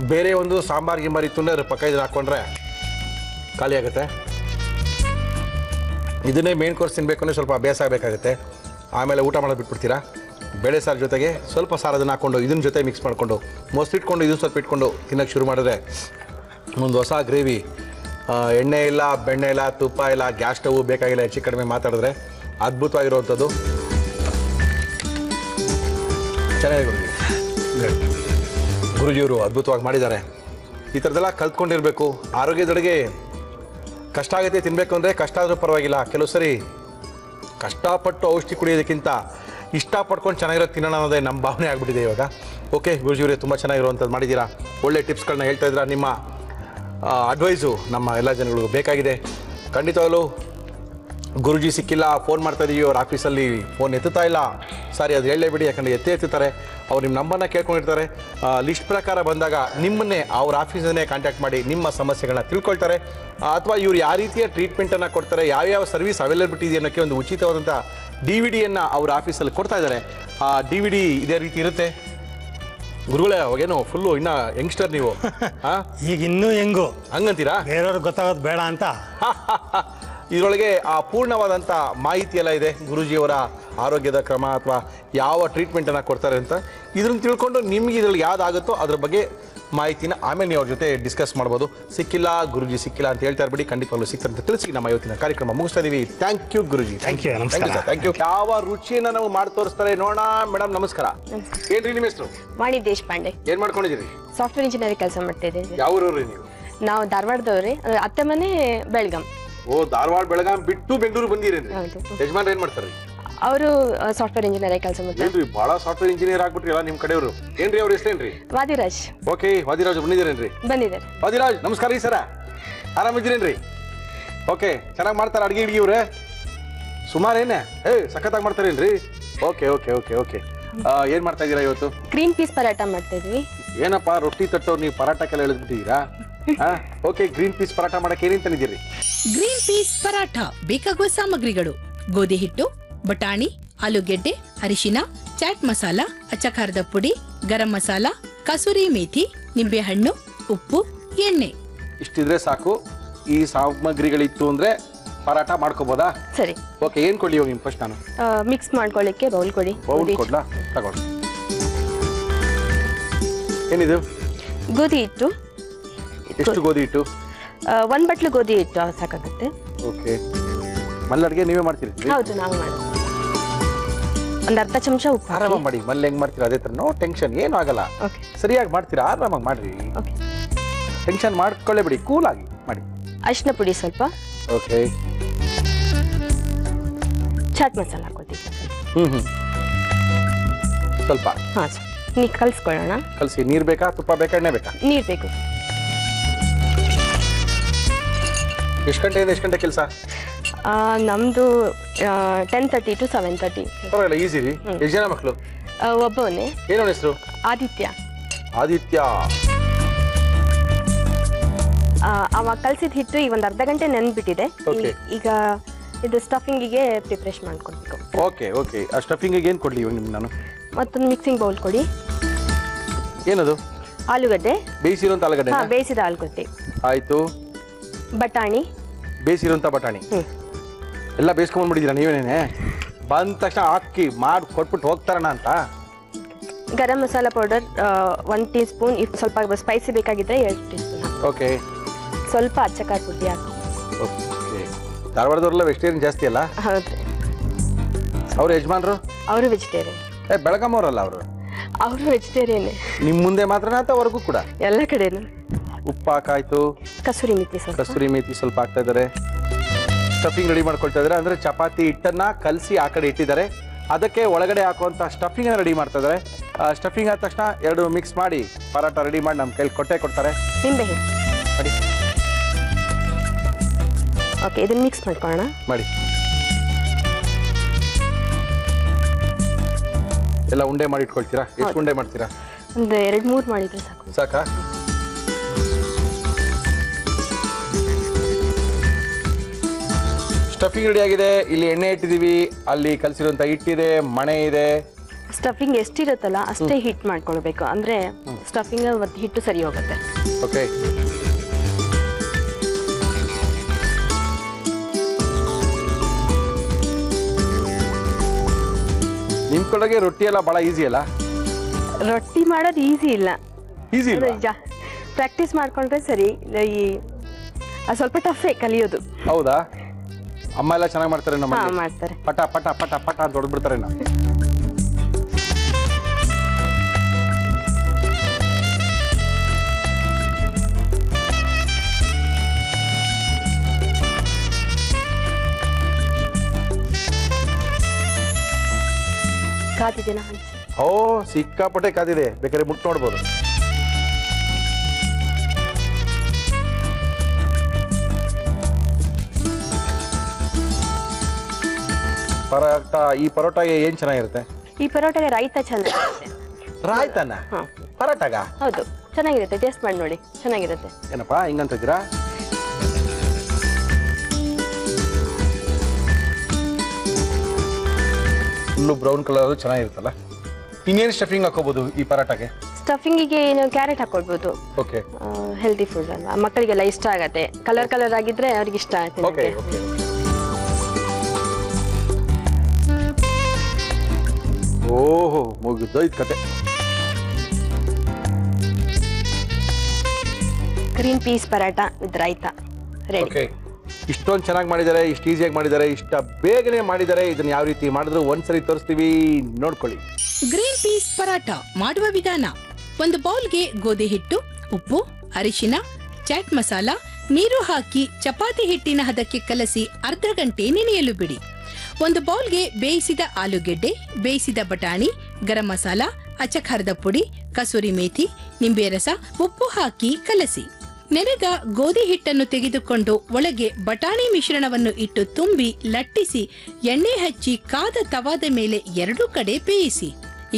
ಬೇರೆ ಒಂದು ಸಾಂಬಾರ್ ಗಿಂಬಾರ್ ಇತ್ತು ಅಂದರೆ ಅದ್ರ ಪಕ್ಕ ಇದನ್ನ ಹಾಕ್ಕೊಂಡ್ರೆ ಖಾಲಿ ಆಗುತ್ತೆ. ಇದನ್ನೇ ಮೇನ್ ಕೋರ್ಸ್ ತಿನ್ನಬೇಕು ಅಂದರೆ ಸ್ವಲ್ಪ ಅಭ್ಯಾಸ ಆಗಬೇಕಾಗುತ್ತೆ. ಆಮೇಲೆ ಊಟ ಮಾಡೋದು ಬಿಟ್ಬಿಡ್ತೀರಾ. ಬೇಳೆ ಸಾರು ಜೊತೆಗೆ ಸ್ವಲ್ಪ ಸಾರು ಅದನ್ನು ಹಾಕ್ಕೊಂಡು ಇದನ್ನ ಜೊತೆ ಮಿಕ್ಸ್ ಮಾಡಿಕೊಂಡು ಮೊಸರು ಇಟ್ಕೊಂಡು ಇದನ್ನು ಸ್ವಲ್ಪ ಇಟ್ಕೊಂಡು ತಿನ್ನೋಕ್ಕೆ ಶುರು ಮಾಡಿದ್ರೆ ಒಂದು ಹೊಸ ಗ್ರೇವಿ. ಎಣ್ಣೆ ಇಲ್ಲ, ಬೆಣ್ಣೆ ಇಲ್ಲ, ತುಪ್ಪ ಇಲ್ಲ, ಗ್ಯಾಸ್ ಸ್ಟವ್ ಬೇಕಾಗಿಲ್ಲ. ಹೆಚ್ಚು ಕಡಿಮೆ ಮಾತಾಡಿದ್ರೆ ಅದ್ಭುತವಾಗಿರುವಂಥದ್ದು. ಚೆನ್ನಾಗಿ ಗುರುಜಿಯವರು ಅದ್ಭುತವಾಗಿ ಮಾಡಿದ್ದಾರೆ. ಈ ಥರದ್ದೆಲ್ಲ ಕಲ್ತ್ಕೊಂಡಿರಬೇಕು. ಆರೋಗ್ಯದೊಳಗೆ ಕಷ್ಟ ಆಗುತ್ತೆ ತಿನ್ನಬೇಕು ಅಂದರೆ, ಕಷ್ಟ ಆದರೂ ಪರವಾಗಿಲ್ಲ. ಕೆಲವು ಸರಿ ಕಷ್ಟಪಟ್ಟು ಔಷಧಿ ಕುಡಿಯೋದಕ್ಕಿಂತ ಇಷ್ಟಪಡ್ಕೊಂಡು ಚೆನ್ನಾಗಿರೋದು ತಿನ್ನೋಣ ಅನ್ನೋದೇ ನಮ್ಮ ಭಾವನೆ ಆಗಿಬಿಟ್ಟಿದೆ ಇವಾಗ. ಓಕೆ ಗುರುಜಿಯವರೇ, ತುಂಬ ಚೆನ್ನಾಗಿರುವಂಥದ್ದು ಮಾಡಿದ್ದೀರಾ. ಒಳ್ಳೆ ಟಿಪ್ಸ್ಗಳನ್ನ ಹೇಳ್ತಾ ಇದ್ದೀರಾ. ನಿಮ್ಮ ಅಡ್ವೈಸು ನಮ್ಮ ಎಲ್ಲ ಜನಗಳಿಗೂ ಬೇಕಾಗಿದೆ. ಖಂಡಿತವಾಗಲೂ ಗುರುಜಿ ಸಿಕ್ಕಿಲ್ಲ, ಫೋನ್ ಮಾಡ್ತಾ ಇದ್ದೀವಿ, ಅವ್ರ ಆಫೀಸಲ್ಲಿ ಫೋನ್ ಎತ್ತುತ್ತಾ ಇಲ್ಲ. ಸಾರಿ, ಅದು ಹೇಳಲೇಬಿಡಿ, ಯಾಕಂದರೆ ಎತ್ತುತ್ತಾರೆ. ಅವ್ರು ನಿಮ್ಮ ನಂಬರ್ನ ಕೇಳ್ಕೊಂಡಿರ್ತಾರೆ. ಲಿಸ್ಟ್ ಪ್ರಕಾರ ಬಂದಾಗ ನಿಮ್ಮನ್ನೇ ಅವ್ರ ಆಫೀಸನ್ನೇ ಕಾಂಟ್ಯಾಕ್ಟ್ ಮಾಡಿ ನಿಮ್ಮ ಸಮಸ್ಯೆಗಳನ್ನ ತಿಳ್ಕೊಳ್ತಾರೆ. ಅಥವಾ ಇವ್ರು ಯಾವ ರೀತಿಯ ಟ್ರೀಟ್ಮೆಂಟನ್ನು ಕೊಡ್ತಾರೆ, ಯಾವ್ಯಾವ ಸರ್ವಿಸ್ ಅವೈಲಬಿಲಿಟಿ ಇದೆ ಅನ್ನೋಕ್ಕೆ ಒಂದು ಉಚಿತವಾದಂಥ DVD ಅವ್ರ ಆಫೀಸಲ್ಲಿ ಕೊಡ್ತಾ ಇದ್ದಾರೆ. ಆ DVD ಇದೇ ರೀತಿ ಇರುತ್ತೆ. ಗುರುಗಳೇ, ಅವಾಗೇನು ಫುಲ್ಲು ಇನ್ನೂ ಯಂಗ್ಸ್ಟರ್ ನೀವು. ಈಗ ಇನ್ನೂ ಹೆಂಗು ಹಂಗಂತೀರಾ? ಬೇರೆಯವ್ರಿಗೆ ಗೊತ್ತಾಗೋದು ಬೇಡ ಅಂತ ಇದರೊಳಗೆ ಆ ಪೂರ್ಣವಾದಂಥ ಮಾಹಿತಿ ಎಲ್ಲ ಇದೆ. ಗುರೂಜಿಯವರ ಆರೋಗ್ಯದ ಕ್ರಮ ಅಥವಾ ಯಾವ ಟ್ರೀಟ್ಮೆಂಟನ್ನು ಕೊಡ್ತಾರೆ ಅಂತ ಇದನ್ನು ತಿಳ್ಕೊಂಡು ನಿಮಗೆ ಇದರಲ್ಲಿ ಯಾವುದಾಗುತ್ತೋ ಅದ್ರ ಬಗ್ಗೆ ಮಾಹಿತಿನ ಆಮೇಲೆ ನೀವು ಅವ್ರ ಜೊತೆ ಡಿಸ್ಕಸ್ ಮಾಡ್ಬೋದು. ಸಿಕ್ಕಿಲ್ಲ ಗುರೂಜಿ ಸಿಕ್ಕಿಲ್ಲ ಅಂತ ಹೇಳ್ತಾ ಇರ್ಬಿಡಿ, ಖಂಡಿತವಾಗ್ಲೂ ಸಿಗ್ತಾರೆ ಅಂತ ತಿಳಿಸಿ ನಮ್ಮ ಇವತ್ತಿನ ಕಾರ್ಯಕ್ರಮ ಮುಗಿಸ್ತಾ ಇದೀವಿ. Thank you Guruji. Thank you. ನಮಸ್ಕಾರ. Thank you. ಯಾವ ರುಚಿಯನ್ನು ನಾವು ಮಾಡಿ ತೋರಿಸ್ತಾರೆ ನೋಡೋಣ. ಮೇಡಮ್ ನಮಸ್ಕಾರ. ಏನ್ರಿ ನಿಮ್ಮ ಹೆಸರು? ವಾಣಿ ದೇಶಪಾಂಡೆ. ಏನು ಮಾಡ್ಕೊಂಡಿದ್ದೀರಿ? ಸಾಫ್ಟ್ವೇರ್ ಇಂಜಿನಿಯರಿಂಗ್ ಕೆಲಸ ಮಾಡ್ತಾ ಇದ್ದೀವಿ. ಯಾವ ಊರವ್ರಿ ನೀವು? ನಾವು ಧಾರವಾಡದವ್ರಿ. ಅತ್ತೆ ಮನೆ ಬೆಳಗಾಂ. ಓ, ಧಾರವಾಡ ಬೆಳಗಾಂ ಬಿಟ್ಟು ಬೆಂಗಳೂರು ಬಂದಿರೇನ್ರಿ? ಹೌದು. ಯಜಮಾನ್ರು ಏನ್ ಮಾಡ್ತಾರೆ? ಅವರು ಸಾಫ್ಟ್ವೇರ್ ಇಂಜಿನಿಯರಿಂಗ್ ಕೆಲಸ ಮಾಡ್ತಾರೆ. ಏನ್ರಿ ಬಹಳ ಸಾಫ್ಟ್ವೇರ್ ಇಂಜಿನಿಯರ್ ಆಗ್ಬಿಟ್ರಿ ನಿಮ್ಮ ಕಡೆಯವರು. ಏನ್ರಿ ಅವ್ರ ಹೆಸರೇನ್ರಿ? ವಾದಿರಾಜ್. ಓಕೆ, ವಾದಿರಾಜ್ ಬಂದಿದ್ದೀರೇನ್ರಿ? ಬಂದಿದ್ದಾರೆ. ವಾದಿರಾಜ್ ನಮಸ್ಕಾರ ರೀ ಸರ, ಆರಾಮಿದ್ದೀರೇನ್ರಿ? ಓಕೆ, ಚೆನ್ನಾಗಿ ಮಾಡ್ತಾರೆ ಅಡ್ಗೆ ಗಿಡ್ಗಿ ಇವ್ರೆ? ಸುಮಾರೇನೆ ಸಖತ್ತಾಗಿ ಮಾಡ್ತಾರೇನ್ರಿ? Okay okay okay okay. ಏನ್ ಮಾಡ್ತಾ ಇದ್ದೀರಾ ಇವತ್ತು? ಗ್ರೀನ್ ಪೀಸ್ ಪರಾಟ ಮಾಡ್ತಾ ಇದ್ವಿ. ಏನಪ್ಪ ರೊಟ್ಟಿ ತಟ್ಟೋರು ನೀವು ಪರಾಟಕ್ಕೆಲ್ಲ ಎಳೆದ್ಬಿಟ್ಟಿದ್ದೀರಾ? ಓಕೆ, ಗ್ರೀನ್ ಪೀಸ್ ಪರಾಟ ಮಾಡಕ್ಕೆ ಏನೇನು ತಂದಿದ್ದೀರಿ? ಗ್ರೀನ್ ಪೀಸ್ ಪರಾಠ ಬೇಕಾಗುವ ಸಾಮಗ್ರಿಗಳು: ಗೋಧಿ ಹಿಟ್ಟು, ಬಟಾಣಿ, ಆಲೂಗೆಡ್ಡೆ, ಅರಿಶಿನ, ಚಾಟ್ ಮಸಾಲ, ಅಚ್ಚಖಾರದ ಪುಡಿ, ಗರಂ ಮಸಾಲ, ಕಸೂರಿ ಮೇಥಿ, ನಿಂಬೆಹಣ್ಣು, ಉಪ್ಪು, ಎಣ್ಣೆ. ಇಷ್ಟಿದ್ರೆ ಸಾಕು. ಈ ಸಾಮಗ್ರಿಗಳಿತ್ತು ಅಂದ್ರೆ ಪರಾಟ ಮಾಡ್ಕೋಬೋದಾ? ಸರಿ. ಓಕೆ, ಏನ್ ಕೊಡ್ಲಿ ಇವಾಗ ಫಸ್ಟ್ ನಾನು? ಮಿಕ್ಸ್ ಮಾಡ್ಕೊಳ್ಳಿಕ್ಕೆ ಬೌಲ್ ಕೊಡಿ. ಬೌಲ್ ಕೊಡ್ಲಾ? ತಗೊಳ್ಳಿ. ಏನಿದು? ಗೋಧಿ ಹಿಟ್ಟು. ಎಷ್ಟು ಗೋಧಿ ಹಿಟ್ಟು? 1 ಬಟ್ಲು ಗೋಧಿ ಹಿಟ್ಟು ಸಾಕಾಗುತ್ತೆ. ಓಕೆ. ಮಲ್ಲಿ ಅಡುಗೆ ನೀವೇ ಮಾಡ್ತೀರಿ? ಹೌದು, ನಾವು ಮಾಡೋದು. ಒಂದು ಅರ್ಧ ಚಮಚ ಉಪ್ಪು. ಆರಾಮಾಗಿ ಮಾಡಿ. ಮಲ್ಲಿ ಹೆಂಗ್ ಮಾಡ್ತೀರಾ ಅದೇ ತರ. ನೋ ಟೆನ್ಷನ್, ಏನು ಆಗಲ್ಲ. ಓಕೆ. ಸರಿಯಾಗಿ ಮಾಡ್ತೀರಾ, ಆರಾಮಾಗಿ ಮಾಡ್ರಿ. ಓಕೆ. ಟೆನ್ಷನ್ ಮಾಡ್ಕೊಳ್ಳೇ ಬಿಡಿ, ಕೂಲ್ ಆಗಿ ಮಾಡಿ. ಅರಿಶಿನ ಪುಡಿ ಸ್ವಲ್ಪ. ಓಕೆ. ಚಾಟ್ ಮಸಾಲ ಹಾಕೋತೀವಿ. ಸ್ವಲ್ಪ. ಹಾಂ ಸರ್, ನೀರು ಕಲಿಸ್ಕೊಳ್ಳೋಣ. ಕಲಸಿ. ನೀರು ಬೇಕಾ, ತುಪ್ಪ ಬೇಕಾ, ಎಣ್ಣೆ ಬೇಕಾ? ನೀರು ಬೇಕು. ಎಷ್ಟು ಗಂಟೆಯಿಂದ ಎಷ್ಟು ಗಂಟೆ ಕೆಲಸ? ನಮ್ಮದು 10:30 to 7:30. ಪರವಾಗಿಲ್ಲ, ಈಸಿ ರೀ. ಎಷ್ಟು ಜನ ಮಕ್ಕಳು? ಒಬ್ಬವನೇ. ಏನೋ ಹೆಸರು? ಆದಿತ್ಯ. ಆದಿತ್ಯ. ಅವಾಗ ಕಲಸಿದ ಹಿಟ್ಟು ಈಗ ಒಂದು ಅರ್ಧ ಗಂಟೆ ನೆನ್ಬಿಟ್ಟಿದೆ. Okay. ಈಗ ಇದು ಸ್ಟಫಿಂಗಿಗೆ ಪ್ರಿಪ್ರೇಷನ್ ಮಾಡ್ಕೊಡ್ಬೇಕು. Okay okay. ಆ ಸ್ಟಫಿಂಗಿಗೆ ಏನು ಕೊಡಲಿ ಇವಾಗ ನಿಮ್ಗೆ ನಾನು? ಮತ್ತೊಂದು ಮಿಕ್ಸಿಂಗ್ ಬೌಲ್ ಕೊಡಿ. ಏನದು? ಆಲೂಗಡ್ಡೆ, ಬೇಯಿಸಿರುವಂಥ ಆಲೂಗಡ್ಡೆ. ಬೇಯಿಸಿದ ಆಲೂಗಡ್ಡೆ ಆಯಿತು. ಬಟಾಣಿ, ಬೇಯಿಸಿರುವಂಥ ಬಟಾಣಿ ಎಲ್ಲ ಬೇಯಿಸ್ಕೊಂಡ್ಬಿಟ್ಟಿದ್ದೀರಾ ನೀವೇನೇನೆ? ಬಂದ ತಕ್ಷಣ ಹಾಕಿ ಮಾಡಿ ಕೊಟ್ಬಿಟ್ಟು ಹೋಗ್ತಾರಣ ಅಂತ. Garam masala powder 1 tea spoon. ಸ್ವಲ್ಪ ಸ್ಪೈಸಿ ಬೇಕಾಗಿದ್ದರೆ 2 ಟೀ ಸ್ಪೂನ್. ಓಕೆ. ಸ್ವಲ್ಪ ಅಚ್ಚ ಖಾರ ಪುಡಿ ಹಾಕಿ. ಓಕೆ. ಧಾರವಾಡದವರೆಲ್ಲ ವೆಜಿಟೇರಿಯನ್ ಜಾಸ್ತಿ ಅಲ್ಲ? ಹೌದು. ಅವ್ರ ಯಜಮಾನ್ರು? ಅವರು ವೆಜಿಟೇರಿಯನ್. ಬೆಳಗಾಮವ್ರಲ್ಲ ಅವರು? ಅವರು ವೆಜಿಟೇರಿಯನ್. ನಿಮ್ಮ ಮುಂದೆ ಮಾತ್ರನಾ ಅಥವಾ ಹೊರಗೂ ಕೂಡ? ಎಲ್ಲ ಕಡೆನೂ. ಉಪ್ಪು ಹಾಕಾಯ್ತು. ಕಸೂರಿ ಮೇಥಿ ಸ್ವಲ್ಪ. ಕಸೂರಿ ಮೇಥಿ ಸ್ವಲ್ಪ ಹಾಕ್ತಾ ಇದ್ದಾರೆ. ಸ್ಟಫಿಂಗ್ ರೆಡಿ ಮಾಡ್ಕೊಳ್ತಾ ಇದ್ದಾರೆ. ಅಂದರೆ ಚಪಾತಿ ಹಿಟ್ಟನ್ನ ಕಲಸಿ ಆ ಕಡೆ ಇಟ್ಟಿದ್ದಾರೆ. ಅದಕ್ಕೆ ಒಳಗಡೆ ಹಾಕುವಂಥ ಸ್ಟಫಿಂಗನ್ನು ರೆಡಿ ಮಾಡ್ತಾ ಇದ್ದಾರೆ. ಸ್ಟಫಿಂಗ್ ಆದ ತಕ್ಷಣ 2 ಮಿಕ್ಸ್ ಮಾಡಿ ಪರಾಟ ರೆಡಿ ಮಾಡಿ ನಮ್ಮ ಕೈಲಿ ಕೊಡ್ತಾರೆ. ನಿಂಬೆ ಮಾಡಿ. ಓಕೆ, ಇದನ್ನು ಮಿಕ್ಸ್ ಮಾಡ್ಕೊಳ್ಳೋಣ. ಮಾಡಿ. ಎಲ್ಲ ಉಂಡೆ ಮಾಡಿ ಇಟ್ಕೊಳ್ತೀರಾ? ಎಷ್ಟು ಉಂಡೆ ಮಾಡ್ತೀರಾ? ಒಂದು 2-3 ಮಾಡಿದ್ರೆ ಸಾಕು. ಸಾಕಾ? ಸ್ಟಫಿಂಗ್ ರೆಡಿ ಆಗಿದೆ. ಇಲ್ಲಿ ಎಣ್ಣೆ ಇಟ್ಟಿದ್ದೀವಿ, ಅಲ್ಲಿ ಕಲಸಿರುವಂಥ ಹಿಟ್ಟಿದೆ, ಮಣೆ ಇದೆ. ಸ್ಟಫಿಂಗ್ ಎಷ್ಟಿರುತ್ತಲ್ಲ ಅಷ್ಟೇ ಹಿಟ್ ಮಾಡ್ಕೊಳ್ಬೇಕು. ಅಂದರೆ ಸ್ಟಫಿಂಗ್ ಮತ್ತು ಹಿಟ್ಟು ಸರಿ ಹೋಗುತ್ತೆ. ಓಕೆ. ನಿಮ್ಮ ಕಡೆಗೆ ರೊಟ್ಟಿ ಎಲ್ಲ ಭಾಳ ಈಸಿ ಅಲ್ಲ? ರೊಟ್ಟಿ ಮಾಡೋದು ಈಸಿ ಇಲ್ಲ. ಈಸಿ ಇಲ್ಲ? ಪ್ರಾಕ್ಟೀಸ್ ಮಾಡ್ಕೊಂಡ್ರೆ ಸರಿ. ಸ್ವಲ್ಪ ಟಫೇ ಕಲಿಯೋದು. ಹೌದಾ? ಅಮ್ಮ ಎಲ್ಲ ಚೆನ್ನಾಗಿ ಮಾಡ್ತಾರೆ ನಮ್ಮ ಮನೇಲಿ? ಮಾಡ್ತಾರೆ. ಪಟ ಪಟ ಪಟ ಪಟ ಅಂತ ಹೊಡೆದ್ಬಿಡ್ತಾರೆ. ನಾವು ಕಾದಿದ್ದೀನ? ಓ, ಸಿಕ್ಕಾಪಟ್ಟೆ ಕಾದಿದೆ. ಬೇಕಾದ್ರೆ ಮುಟ್ಟು ನೋಡ್ಬೋದು. ಪರೋಟ. ಈ ಪರೋಟಗೆ ಏನ್ ಚೆನ್ನಾಗಿರುತ್ತೆ? ಈ ಪರೋಟಗೆ ರಾಯ್ತ ಚೆನ್ನಾಗಿರುತ್ತೆ. ರಾಯ್ತನ? ಪರೋಟಗ? ಹೌದು, ಚೆನ್ನಾಗಿರುತ್ತೆ. ಟೇಸ್ಟ್ ಮಾಡಿ ನೋಡಿ, ಚೆನ್ನಾಗಿರುತ್ತೆ. ಏನಪ್ಪಾ ಹಿಂಗಂತ ಇದ್ದೀರಾ? ಫುಲ್ಲು ಬ್ರೌನ್ ಕಲರ್ ಚೆನ್ನಾಗಿರುತ್ತಲ್ಲ. ಇನ್ನೇನು ಸ್ಟಫಿಂಗ್ ಹಾಕೋಬಹುದು ಈ ಪರಾಟಗೆ? ಸ್ಟಫಿಂಗಿಗೆ ನೀವು ಕ್ಯಾರೆಟ್ ಹಾಕೊಳ್ಬೋದು. ಓಕೆ. ಹೆಲ್ದಿ ಫುಡ್ ಅಲ್ವಾ, ಮಕ್ಕಳಿಗೆಲ್ಲ ಇಷ್ಟ ಆಗತ್ತೆ. ಕಲರ್ ಕಲರ್ ಆಗಿದ್ರೆ ಅವ್ರಿಗೆ ಇಷ್ಟ ಆಗುತ್ತೆ. Okay okay. ಓಹೋ, ಮುಗಿದೋಯ್ತು ಕತೆ. Green piece paratha with raita ready. Okay. ಇಷ್ಟೊಂದು ಚೆನ್ನಾಗಿ ಮಾಡಿದ್ದಾರೆ, ಇಷ್ಟು ಈಸಿಯಾಗಿ ಮಾಡಿದ್ದಾರೆ, ಇಷ್ಟ ಬೇಗನೆ ಮಾಡಿದ್ದಾರೆ. ಇದನ್ನ ಯಾವ ರೀತಿ ಮಾಡಿದ್ರು ಒಂದ್ಸರಿ ತೋರಿಸ್ತೀವಿ, ನೋಡ್ಕೊಳ್ಳಿ. ಗ್ರೀನ್ ಪೀಸ್ ಪರಾಟ ಮಾಡುವ ವಿಧಾನ: ಒಂದು ಬೌಲ್ಗೆ ಗೋಧಿ ಹಿಟ್ಟು, ಉಪ್ಪು, ಅರಿಶಿನ, ಚಾಟ್ ಮಸಾಲ, ನೀರು ಹಾಕಿ ಚಪಾತಿ ಹಿಟ್ಟಿನ ಹದಕ್ಕೆ ಕಲಸಿ ಅರ್ಧ ಗಂಟೆ ನೆನೆಯಲು ಬಿಡಿ. ಒಂದು ಬೌಲ್ಗೆ ಬೇಯಿಸಿದ ಆಲೂಗೆಡ್ಡೆ, ಬೇಯಿಸಿದ ಬಟಾಣಿ, ಗರಂ ಮಸಾಲ, ಅಚ್ಚಖಾರದ ಪುಡಿ, ಕಸೂರಿ ಮೇಥಿ, ನಿಂಬೆ ರಸ, ಉಪ್ಪು ಹಾಕಿ ಕಲಸಿ. ನೆನೆದ ಗೋಧಿ ಹಿಟ್ಟನ್ನು ತೆಗೆದುಕೊಂಡು ಒಳಗೆ ಬಟಾಣಿ ಮಿಶ್ರಣವನ್ನು ಇಟ್ಟು ತುಂಬಿ ಲಟ್ಟಿಸಿ ಎಣ್ಣೆ ಹಚ್ಚಿ ಕಾದ ತವಾದ ಮೇಲೆ 2 ಕಡೆ ಬೇಯಿಸಿ.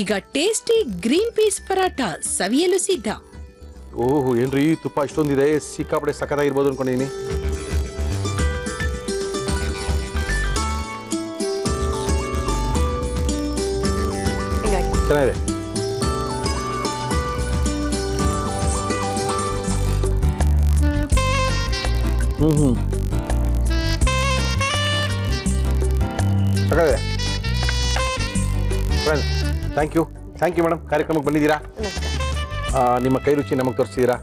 ಈಗ ಟೇಸ್ಟಿ ಗ್ರೀನ್ ಪೀಸ್ ಪರಾಟ ಸವಿಯಲು ಸಿದ್ಧ. ಓಹೋ, ಏನ್ರಿ ತುಪ್ಪ ಇಷ್ಟೊಂದಿದೆ, ಸಿಕ್ಕಾಪಡೆ ಸಖತ್ತಾಗಿರ್ಬೋದು ಅನ್ಕೊಂಡಿದೀನಿ. ಚೆನ್ನಾಗಿದೆ. ಚೆನ್ನಾಗಿದೆ. Thank you madam. ಕಾರ್ಯಕ್ರಮಕ್ಕೆ ಬಂದಿದ್ದೀರಾ, ನಿಮ್ಮ ಕೈ ರುಚಿ ನಮಗೆ ತೋರಿಸಿದ್ದೀರಾ.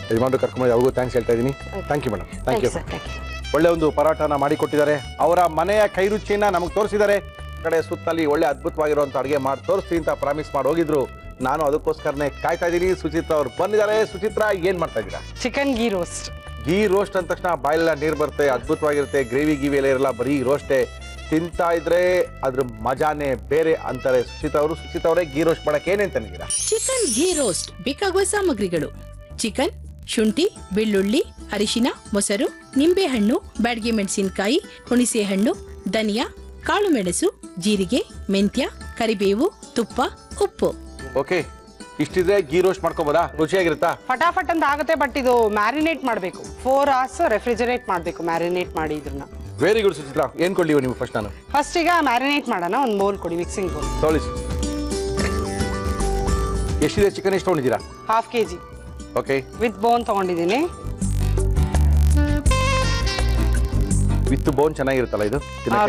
ಯಜಮಾನ್ರು ಕರ್ಕೊಂಡು ಅವ್ರಿಗೂ ಥ್ಯಾಂಕ್ಸ್ ಹೇಳ್ತಾ ಇದ್ದೀನಿ. Thank you madam. Thank you. ಒಳ್ಳೆ ಒಂದು ಪರಾಟನ ಮಾಡಿಕೊಟ್ಟಿದ್ದಾರೆ. ಅವರ ಮನೆಯ ಕೈ ರುಚಿಯನ್ನು ನಮಗೆ ತೋರಿಸಿದ್ದಾರೆ. ಕಡೆ ಸುತ್ತಲ್ಲಿ ಒಳ್ಳೆ ಅದ್ಭುತವಾಗಿರುವಂಥ ಅಡುಗೆ ಮಾಡಿ ತೋರಿಸ್ತೀನಿ ಅಂತ ಪ್ರಾಮಿಸ್ ಮಾಡಿ ಹೋಗಿದ್ರು. ನಾನು ಅದಕ್ಕೋಸ್ಕರನೇ ಕಾಯ್ತಾ ಇದ್ದೀನಿ. ಸುಚಿತ್ರಾ ಅವ್ರು ಬಂದಿದ್ದಾರೆ. ಸುಚಿತ್ರಾ, ಏನು ಮಾಡ್ತಾ ಇದ್ದೀರಾ? Chicken ghee roast. Ghee roast ಅಂದ ತಕ್ಷಣ ಬಾಯೆಲ್ಲ ನೀರು ಬರುತ್ತೆ, ಅದ್ಭುತವಾಗಿರುತ್ತೆ. ಗ್ರೇವಿ ಗೀವಿ ಎಲ್ಲ ಇರಲ್ಲ, ಬರೀ ರೋಸ್ಟೇ. ತಿಂತಾ ಇದ್ರೆ ಅದ್ರ ಮಜಾನೇ ಬೇರೆ ಅಂತಾರೆ ಸುಚಿತಾ ಅವರು. ಸುಚಿತಾ ಅವರೇ, ಗೀ ರೋಸ್ಟ್ ಮಾಡಕ್ಕೆ ಏನೇನು ತಂದಿದ್ದೀರಾ? ಚಿಕನ್ ಗೀ ರೋಸ್ಟ್ ಬೇಕಾಗುವ ಸಾಮಗ್ರಿಗಳು: ಚಿಕನ್, ಶುಂಠಿ, ಬೆಳ್ಳುಳ್ಳಿ, ಅರಿಶಿನ, ಮೊಸರು, ನಿಂಬೆಹಣ್ಣು, ಬ್ಯಾಡಗಿ ಮೆಣಸಿನಕಾಯಿ, ಹುಣಸೆ ಹಣ್ಣು, ಧನಿಯಾ, ಕಾಳು ಮೆಣಸು, ಜೀರಿಗೆ, ಮೆಂತ್ಯ, ಕರಿಬೇವು, ತುಪ್ಪ, ಉಪ್ಪು. ಓಕೆ, ಇಷ್ಟಿದ್ರೆ ಗೀ ರೋಸ್ಟ್ ಮಾಡ್ಕೋಬೋದಾ? ರುಚಿಯಾಗಿರುತ್ತಾ? ಫಟಾಫಟ್ ಅಂತ ಆಗುತ್ತೆ, ಬಟ್ ಇದು ಮ್ಯಾರಿನೇಟ್ ಮಾಡಬೇಕು. 4 hours ರೆಫ್ರಿಜರೇಟ್ ಮಾಡಬೇಕು ಮ್ಯಾರಿನೇಟ್ ಮಾಡಿ ಇದನ್ನ. Very good Suchitra. ಏನ್ ಕೊಡ್ಲಿ ನೀವು ಫಸ್ಟ್? ನಾನು ಫಸ್ಟ್ ಈಗ ಮ್ಯಾರಿನೇಟ್ ಮಾಡೋಣ. ಒಂದು ಬೌಲ್ ಕೊಡಿ, ಮಿಕ್ಸಿಂಗ್ ಬೌಲ್ ತೊಗೊಳ್ಳಿ. ಎಷ್ಟಿದೆ ಚಿಕನ್? ಎಷ್ಟು ತೊಗೊಂಡಿದ್ದೀರಾ? 1/2 kg. ಓಕೆ. ವಿತ್ ಬೋನ್ ತಗೊಂಡಿದ್ದೀನಿ. ವಿತ್ ಬೋನ್ ಚೆನ್ನಾಗಿರುತ್ತಲ್ಲ ಇದು?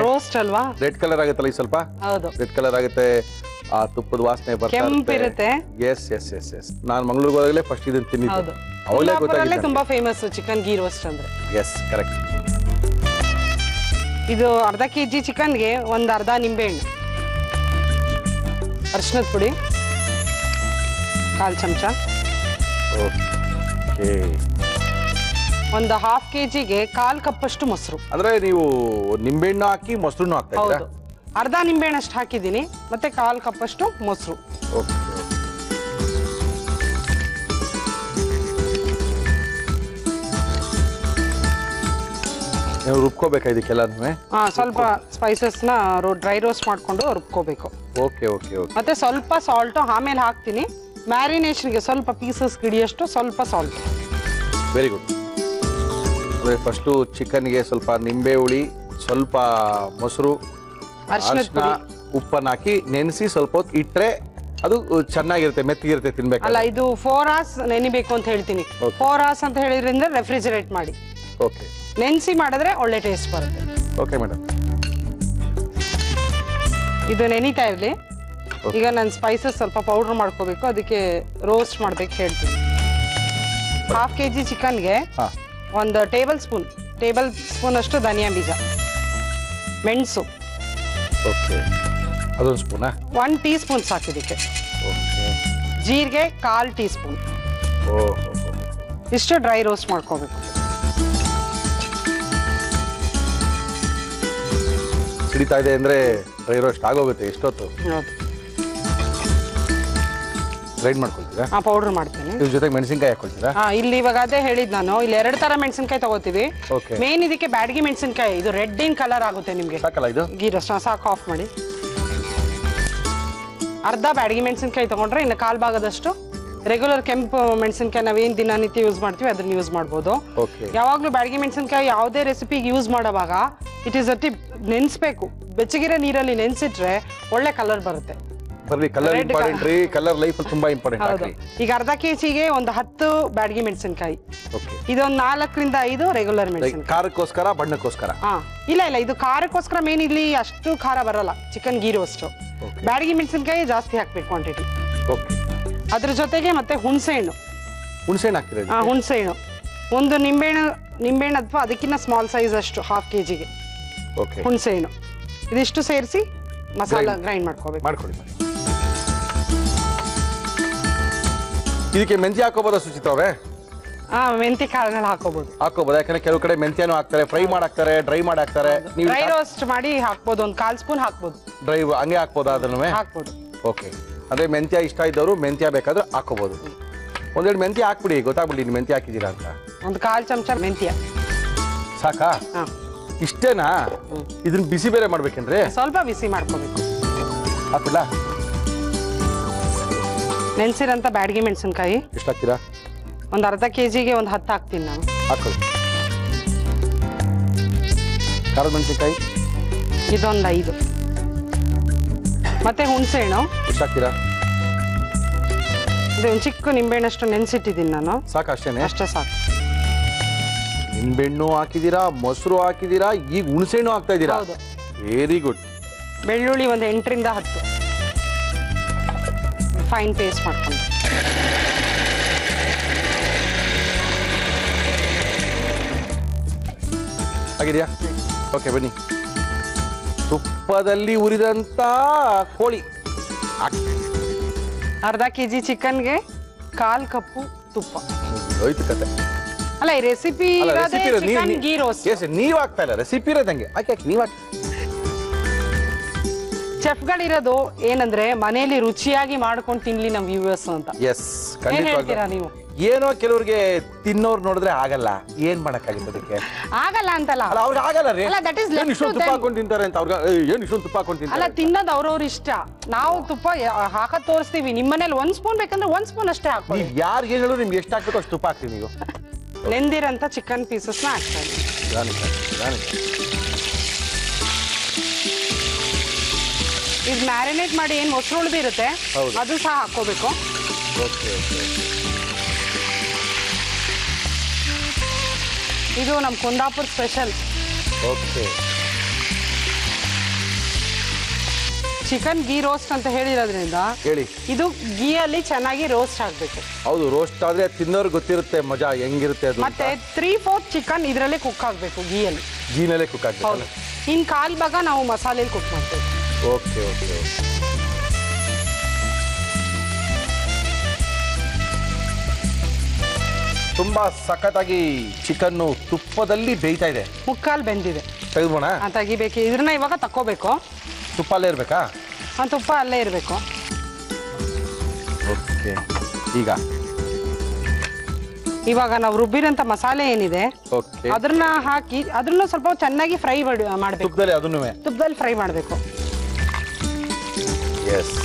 ರೋಸ್ಟ್ ಅಲ್ವಾ? ರೆಡ್ ಕಲರ್ ಆಗುತ್ತಲ್ಲ ಈ ಸ್ವಲ್ಪ? ಹೌದು, ರೆಡ್ ಕಲರ್ ಆಗುತ್ತೆ. ಆ ತುಪ್ಪದ ವಾಸನೆ ಕೆಂಪಿರುತ್ತೆ. Yes yes yes yes. ನಾನು ಮಂಗಳೂರಿಗೆ ಹೋದಾಗಲೇ ಫಸ್ಟ್ ಇದನ್ನ ತಿನ್ನಿದ್ದೆ. ಹೌದು, ಅವಾಗಲೇ ಕುಂದಾಪುರಲ್ಲೇ ಗೊತ್ತಾಗಿತ್ತು. ತುಂಬಾ ಫೇಮಸ್ ಚಿಕನ್ ಗೀ ರೋಸ್ಟ್ ಅಂದ್ರೆ. Yes, correct. ಇದು 1/2 kg ಚಿಕನ್ಗೆ ಒಂದು ಅರ್ಧ ನಿಂಬೆಹಣ್ಣು, ಅರಿಶಿನದ ಪುಡಿ 1/4 ಚಮಚ, ಓಕೆ. ಒಂದು 1/2 kgಗೆ 1/4 ಕಪ್ಪಷ್ಟು ಮೊಸರು. ಅಂದ್ರೆ ನೀವು ನಿಂಬೆಹಣ್ಣು ಹಾಕಿ ಮೊಸರು ಹಾಕ್ತಾ ಇದ್ದೀರಾ? ಹೌದು, ಅರ್ಧ ನಿಂಬೆಹಣ್ಣು ಅಷ್ಟು ಹಾಕಿದ್ದೀನಿ, ಮತ್ತೆ 1/4 ಕಪ್ಪಷ್ಟು ಮೊಸರು. ಓಕೆ. ನೀವು ರುಬ್ಕೋಬೇಕಾ ಇದಕ್ಕೆಲ್ಲನೂ? ಸ್ವಲ್ಪ ಸ್ಪೈಸಸ್ನ ಡ್ರೈ ರೋಸ್ಟ್ ಮಾಡ್ಕೊಂಡು ರುಬ್ಕೋಬೇಕು. Okay okay okay. ಮತ್ತೆ ಸ್ವಲ್ಪ ಸಾಲ್ಟು ಆಮೇಲೆ ಹಾಕ್ತೀನಿ. ಮ್ಯಾರಿನೇಷನ್ಗೆ ಸ್ವಲ್ಪ ಪೀಸಸ್ ಹಿಡಿಯಷ್ಟು ಸ್ವಲ್ಪ ಸಾಲ್ಟ್. Very good. ಅಂದರೆ ಫಸ್ಟು ಚಿಕನ್ಗೆ ಸ್ವಲ್ಪ ನಿಂಬೆ ಹುಳಿ, ಸ್ವಲ್ಪ ಮೊಸರು, ಅರಿಶಿನ, ಉಪ್ಪನ್ನು ಹಾಕಿ ನೆನೆಸಿ ಸ್ವಲ್ಪ ಹೊತ್ತು ಇಟ್ಟರೆ ಅದು ಚೆನ್ನಾಗಿರುತ್ತೆ, ಮೆತ್ತಗಿರುತ್ತೆ ತಿನ್ಬೇಕು. ಅಲ್ಲ, ಇದು 4 hours ನೆನಿಬೇಕು ಅಂತ ಹೇಳ್ತೀನಿ. 4 hours ಅಂತ ಹೇಳಿದ್ರಿಂದ ರೆಫ್ರಿಜರೇಟ್ ಮಾಡಿ. ಓಕೆ. ನೆನೆಸಿ ಮಾಡಿದ್ರೆ ಒಳ್ಳೆ ಟೇಸ್ಟ್ ಬರುತ್ತೆ. Okay madam. ಇದು ನೆನಿತಾ ಇರಲಿ. ಈಗ ನಾನು ಸ್ಪೈಸಸ್ ಸ್ವಲ್ಪ ಪೌಡರ್ ಮಾಡ್ಕೋಬೇಕು, ಅದಕ್ಕೆ ರೋಸ್ಟ್ ಮಾಡ್ಬೇಕು ಹೇಳ್ತೀನಿ. 1/2 kg ಚಿಕನ್ಗೆ ಒಂದು ಟೇಬಲ್ ಸ್ಪೂನ್ ಅಷ್ಟು ಧನಿಯಾ ಬೀಜ, ಮೆಣಸು. ಓಕೆ. ಅದೊಂದು ಸ್ಪೂನಾ? 1 ಟೀ ಸ್ಪೂನ್ ಸಾಕು ಇದಕ್ಕೆ. ಓಕೆ. ಜೀರಿಗೆ 1/4 ಟೀ ಸ್ಪೂನ್. ಓಹೋ. ಇಷ್ಟು ಡ್ರೈ ರೋಸ್ಟ್ ಮಾಡ್ಕೋಬೇಕು. ಸಿಡಿತಾ ಇದೆ ಅಂದರೆ ಡ್ರೈ ರೋಸ್ಟ್ ಆಗೋಗುತ್ತೆ. ಎಷ್ಟೊತ್ತು ಹೌದು, ಗ್ರೈಂಡ್ ಮಾಡ್ಕೊಳ್ತೀರಾ? ಪೌಡರ್ ಮಾಡ್ತೀನಿ. ಇದ್ರ ಜೊತೆಗೆ ಮೆಣಸಿನ್ಕಾಯಿ ಹಾಕೊಳ್ತೀರಾ? ಇಲ್ಲಿ ಇವಾಗ ಅದೇ ಹೇಳಿದ್ ನಾನು, ಇಲ್ಲಿ 2 ತರ ಮೆಣಸಿನ್ಕಾಯಿ ತಗೋತೀವಿ. ಓಕೆ. ಮೇನ್ ಇದಕ್ಕೆ ಬ್ಯಾಡಗಿ ಮೆಣಸಿನ್ಕಾಯಿ, ಇದು ರೆಡ್ ಇನ್ ಕಲರ್ ಆಗುತ್ತೆ ನಿಮ್ಗೆ. ಸಾಕಲ್ಲ ಇದು? ಗೀ ರೋಸ್ಟ್ ಸಾಕು, ಆಫ್ ಮಾಡಿ. ಅರ್ಧ ಬ್ಯಾಡಗಿ ಮೆಣಸಿನ್ಕಾಯಿ ತಗೊಂಡ್ರೆ ಇನ್ನು 1/4 ಭಾಗದಷ್ಟು ರೆಗ್ಯುಲರ್ ಕೆಂಪು ಮೆಣಸಿನ್ಕಾಯಿ ನಾವೇನು ದಿನನಿತ್ಯ ಯೂಸ್ ಮಾಡ್ತೀವಿ ಅದನ್ನ ಯೂಸ್ ಮಾಡ್ಬೋದು. ಯಾವಾಗಲೂ ಬ್ಯಾಡಗಿ ಮೆಣಸಿನ್ಕಾಯಿ ಯಾವುದೇ ರೆಸಿಪಿಗೆ ಯೂಸ್ ಮಾಡುವಾಗ ಇಟ್ ಈಸ್ ಅ ಟಿಪ್, ನೆನೆಸ್ಬೇಕು. ಬೆಚ್ಚಗಿರೋ ನೀರಲ್ಲಿ ನೆನೆಸಿಟ್ರೆ ಒಳ್ಳೆ ಕಲರ್ ಬರುತ್ತೆ. ಬರ್ಲಿ, ಕಲರ್ ಇಂಪಾರ್ಟೆಂಟ್ ರೀ. ಕಲರ್ ಲೈಫ್ ತುಂಬಾ ಇಂಪಾರ್ಟೆಂಟ್. ಹೌದು. ಈಗ 1/2 kgಗೆ ಒಂದು 10 ಬ್ಯಾಡಗಿ ಮೆಣಸಿನ್ಕಾಯಿ. ಓಕೆ. ಇದೊಂದು 4 ರಿಂದ 5 ರೆಗ್ಯುಲರ್ ಮೆಣಸಿನ್ಕಾಯಿ. ಖಾರಕ್ಕೋಸ್ಕರ, ಬಣ್ಣಕ್ಕೋಸ್ಕರ? ಇಲ್ಲ, ಇದು ಖಾರಕ್ಕೋಸ್ಕರ. ಮೇನ್ ಇಲ್ಲಿ ಅಷ್ಟು ಖಾರ ಬರಲ್ಲ ಚಿಕನ್ ಗೀ ರೋಸ್ಟ್. ಬ್ಯಾಡಗಿ ಮೆಣಸಿನ್ಕಾಯಿ ಜಾಸ್ತಿ ಹಾಕ್ಬೇಕು ಕ್ವಾಂಟಿಟಿ. ಓಕೆ. ಅದ್ರ ಜೊತೆಗೆ ಮತ್ತೆ ಹುಣಸೆಹಣ್ಣು. ಹುಣಸೆಹಣ್ಣು ಹಾಕ್ತೀರಾ? ಹುಣಸೆಹಣ್ಣು ಒಂದು ನಿಂಬೆಹಣ್ಣು ಅಥವಾ ಅದಕ್ಕಿಂತ ಸ್ಮಾಲ್ ಸೈಜ್ ಅಷ್ಟು 1/2 kgಗೆ. ಓಕೆ. ಹುಣಸೆಹಣ್ಣು ಇದಿಷ್ಟು ಸೇರಿಸಿ ಮಸಾಲ ಗ್ರೈಂಡ್ ಮಾಡ್ಕೋಬೇಕು. ಮಾಡ್ಕೊಳ್ಳಿ. ಇದಕ್ಕೆ ಮೆಂತ್ಯ ಹಾಕೋಬೋದಾ ಸುಚಿತಾ ಅವರೇ? ಮೆಂತ್ಯ ಕಾಳುಗಳು ಹಾಕೋಬಹುದು. ಹಾಕೋಬಹುದು, ಯಾಕಂದ್ರೆ ಕೆಲವು ಕಡೆ ಮೆಂತ್ಯನೂ ಹಾಕ್ತಾರೆ, ಫ್ರೈ ಮಾಡಿ ಹಾಕ್ತಾರೆ, ಡ್ರೈ ಮಾಡಿ ಹಾಕ್ತಾರೆ. ನೀವು ಡ್ರೈ ರೋಸ್ಟ್ ಮಾಡಿ ಹಾಕ್ಬೋದು, ಒಂದು 1/4 ಸ್ಪೂನ್ ಹಾಕ್ಬೋದು. ಡ್ರೈ ಹಂಗೆ ಹಾಕ್ಬೋದಾ? ಅದನ್ನು ಹಾಕ್ಬೋದು. ಓಕೆ. ಅದೇ ಮೆಂತ್ಯ ಇಷ್ಟ ಇದ್ದವರು ಮೆಂತ್ಯ ಬೇಕಾದ್ರೆ ಹಾಕೋಬಹುದು. ಒಂದೆರಡು ಮೆಂತ್ಯ ಹಾಕ್ಬಿಡಿ, ಗೊತ್ತಾಗ್ಬಿಡಿ ನೀವು ಮೆಂತ್ಯ ಹಾಕಿದ್ದೀರಾ ಅಂತ. ಒಂದು 1/4 ಚಮಚ ಮೆಂತ್ಯ ಸಾಕಾ? ಇಷ್ಟೇನಾ? ಇದನ್ನ ಬಿಸಿ ಬೇರೆ ಮಾಡ್ಬೇಕೇನ್ರಿ? ಸ್ವಲ್ಪ ಬಿಸಿ ಮಾಡ್ಕೋಬೇಕು. ಹಾಕ್ಬಿಡ್ಲಾ? ನೆನ್ಸಿರಂತ ಬ್ಯಾಡಗಿ ಮೆಣಸಿನ್ಕಾಯಿ ಎಷ್ಟು ಹಾಕ್ತೀರಾ? ಒಂದು 1/2 kgಗೆ ಒಂದು 10 ಹಾಕ್ತೀನಿ ನಾನು. ಹಾಕೊಳ್ಳಿ. ಖಾರದ ಮೆಣಸಿನ್ಕಾಯಿ ಇದೊಂದು 5. ಮತ್ತೆ ಹುಣಸೆಹಣ್ಣು ಎಷ್ಟು ಹಾಕ್ತೀರಾ? ಇದು ಒಂದು ಚಿಕ್ಕ ನಿಂಬೆಹಣ್ಣಷ್ಟು ನೆನೆಸಿಟ್ಟಿದ್ದೀನಿ ನಾನು. ಸಾಕು? ಅಷ್ಟೇನೆ? ಅಷ್ಟೇ ಸಾಕು. ನಿಂಬೆಹಣ್ಣು ಹಾಕಿದ್ದೀರಾ, ಮೊಸರು ಹಾಕಿದ್ದೀರಾ, ಈಗ ಹುಣಸೆಹಣ್ಣು ಹಾಕ್ತಾ ಇದ್ದೀರಾ? ಹೌದು. Very good. ಬೆಳ್ಳುಳ್ಳಿ ಒಂದು 8 ರಿಂದ 10 ಫೈನ್ ಪೇಸ್ಟ್ ಮಾಡ್ಕೊಂಡು. ಆಗಿದೆಯಾ? ಓಕೆ, ಬನ್ನಿ. ತುಪ್ಪದಲ್ಲಿ ಉರಿದಂತ ಕೋಳಿ. 1/2 kg ಚಿಕನ್ಗೆ 1/4 ಕಪ್ಪು ತುಪ್ಪ. ಹೋಯ್ತು ಕತೆ. ಅಲ್ಲ, ಈ ರೆಸಿಪಿ ಚಿಕನ್ ಗೀ ರೋಸ್ಟ್. ನೀವು ಆಗ್ತಾ ಇಲ್ಲ, ರೆಸಿಪಿ ಇರೋದಂಗೆ. ಹಾಕಿ ನೀವು ಹಾಕಿ. ಚೆಫ್ಗಳಿರೋದು ಏನಂದ್ರೆ ಮನೆಯಲ್ಲಿ ರುಚಿಯಾಗಿ ಮಾಡ್ಕೊಂಡು ತಿನ್ಲಿ ನಮ್ಮ ವ್ಯೂವರ್ಸ್ ಅಂತ. ಎಸ್, ಖಂಡಿತವಾಗ್ಲೂ. ನೀವು ಏನೋ ಕೆಲವ್ರಿಗೆ ತಿನ್ನೋರು ನೋಡಿದ್ರೆ ಆಗಲ್ಲ, ಏನ್ ಮಾಡಕ್ಕಾಗುತ್ತೆ ಅದಕ್ಕೆ? ಆಗಲ್ಲ ಅಂತಲ್ಲ, ಅಲ್ಲ ಅವ್ರಿಗೆ ಆಗಲ್ಲ ರೀ. ಅಲ್ಲ, that is left ಏನ್ ಇಷ್ಟೊಂದು to ತುಪ್ಪ them. ಹಾಕೊಂಡು ತಿಂತಾರೆ ಅಂತ ಅವ್ರಿಗೆ ಏನ್ ಇಷ್ಟೊಂದು ತುಪ್ಪ ಹಾಕೊಂಡು ಅಲ್ಲ, ತಿಂತಾರೆ? ತಿನ್ನೋದು ಅವ್ರವ್ರ ಇಷ್ಟ. ನಾವು ತುಪ್ಪ ಹಾಕದ್ ತೋರಿಸ್ತೀವಿ. ನಿಮ್ಮನೇಲಿ 1 ಸ್ಪೂನ್ ಬೇಕಂದ್ರೆ 1 ಸ್ಪೂನ್ ಅಷ್ಟೇ ಹಾಕೊಳ್ಳಿ. ನೀವ್ ಯಾರು ಏನ್ ಹೇಳಿದ್ರು ನಿಮ್ಗೆ ಎಷ್ಟು ಹಾಕ್ಬೇಕು ಅಷ್ಟು ತುಪ್ಪ ಹಾಕ್ತೀವಿ. ನೀವು ನೆಂದಿರಂತ ಚಿಕನ್ ಪೀಸಸ್ ನ ಹಾಕ್ತಾ ಇದ್ದೀವಿ. ಇದು ಮ್ಯಾರಿನೇಟ್ ಮಾಡಿ ಏನ್ ಮೊಸರು ಉಳಿದಿರುತ್ತೆ ಅದು ಸಹ ಹಾಕೋಬೇಕು. ಇದು ನಮ್ಮ Kundapura special. Chicken ghee roast ಅಂತ ಹೇಳಿರೋದ್ರಿಂದ ಹೇಳಿ, ಇದು ಗೀಯಲ್ಲಿ ಚೆನ್ನಾಗಿ ರೋಸ್ಟ್ ಆಗ್ಬೇಕು. ಹೌದು, ರೋಸ್ಟ್ ಆದ್ರೆ ತಿನ್ನೋರು ಗೊತ್ತಿರುತ್ತೆ ಮಜಾ ಹೆಂಗಿರುತ್ತೆ ಅದು. ಮತ್ತೆ 3/4 ಚಿಕನ್ ಇದರಲ್ಲೇ ಕುಕ್ ಆಗ್ಬೇಕು, ಗೀಯಲ್ಲಿ. ಗೀನಲ್ಲೇ ಕುಕ್ ಆಗ್ಬೇಕು. ಹೌದು. ಇನ್ 1/4 ಭಾಗ ನಾವು ಮಸಾಲೆಯಲ್ಲಿ ಕುಕ್ ಮಾಡ್ತೇವೆ. Okay okay. ತುಂಬಾ ಸಖತ್ತಾಗಿ ಚಿಕನ್ನು ತುಪ್ಪದಲ್ಲಿ ಬೇಯ್ತಾ ಇದೆ. 3/4 ಬೆಂದಿದೆ. ತೆಗೆದ್ಬೋಣ? ತೆಗಿಬೇಕು. ಇದನ್ನ ಇವಾಗ ತಕ್ಕೋಬೇಕು. ತುಪ್ಪ ಅಲ್ಲೇ ಇರ್ಬೇಕಾ? ತುಪ್ಪ ಅಲ್ಲೇ ಇರಬೇಕು. ಓಕೆ. ಇವಾಗ ನಾವು ರುಬ್ಬಿರಂತ ಮಸಾಲೆ ಏನಿದೆ ಅದನ್ನ ಹಾಕಿ ಅದನ್ನ ಸ್ವಲ್ಪ ಚೆನ್ನಾಗಿ ಫ್ರೈ ಮಾಡಬೇಕು. ತುಪ್ಪದಲ್ಲಿ ಅದನ್ನು ತುಪ್ಪದಲ್ಲಿ ಫ್ರೈ ಮಾಡಬೇಕು. ಎಸ್.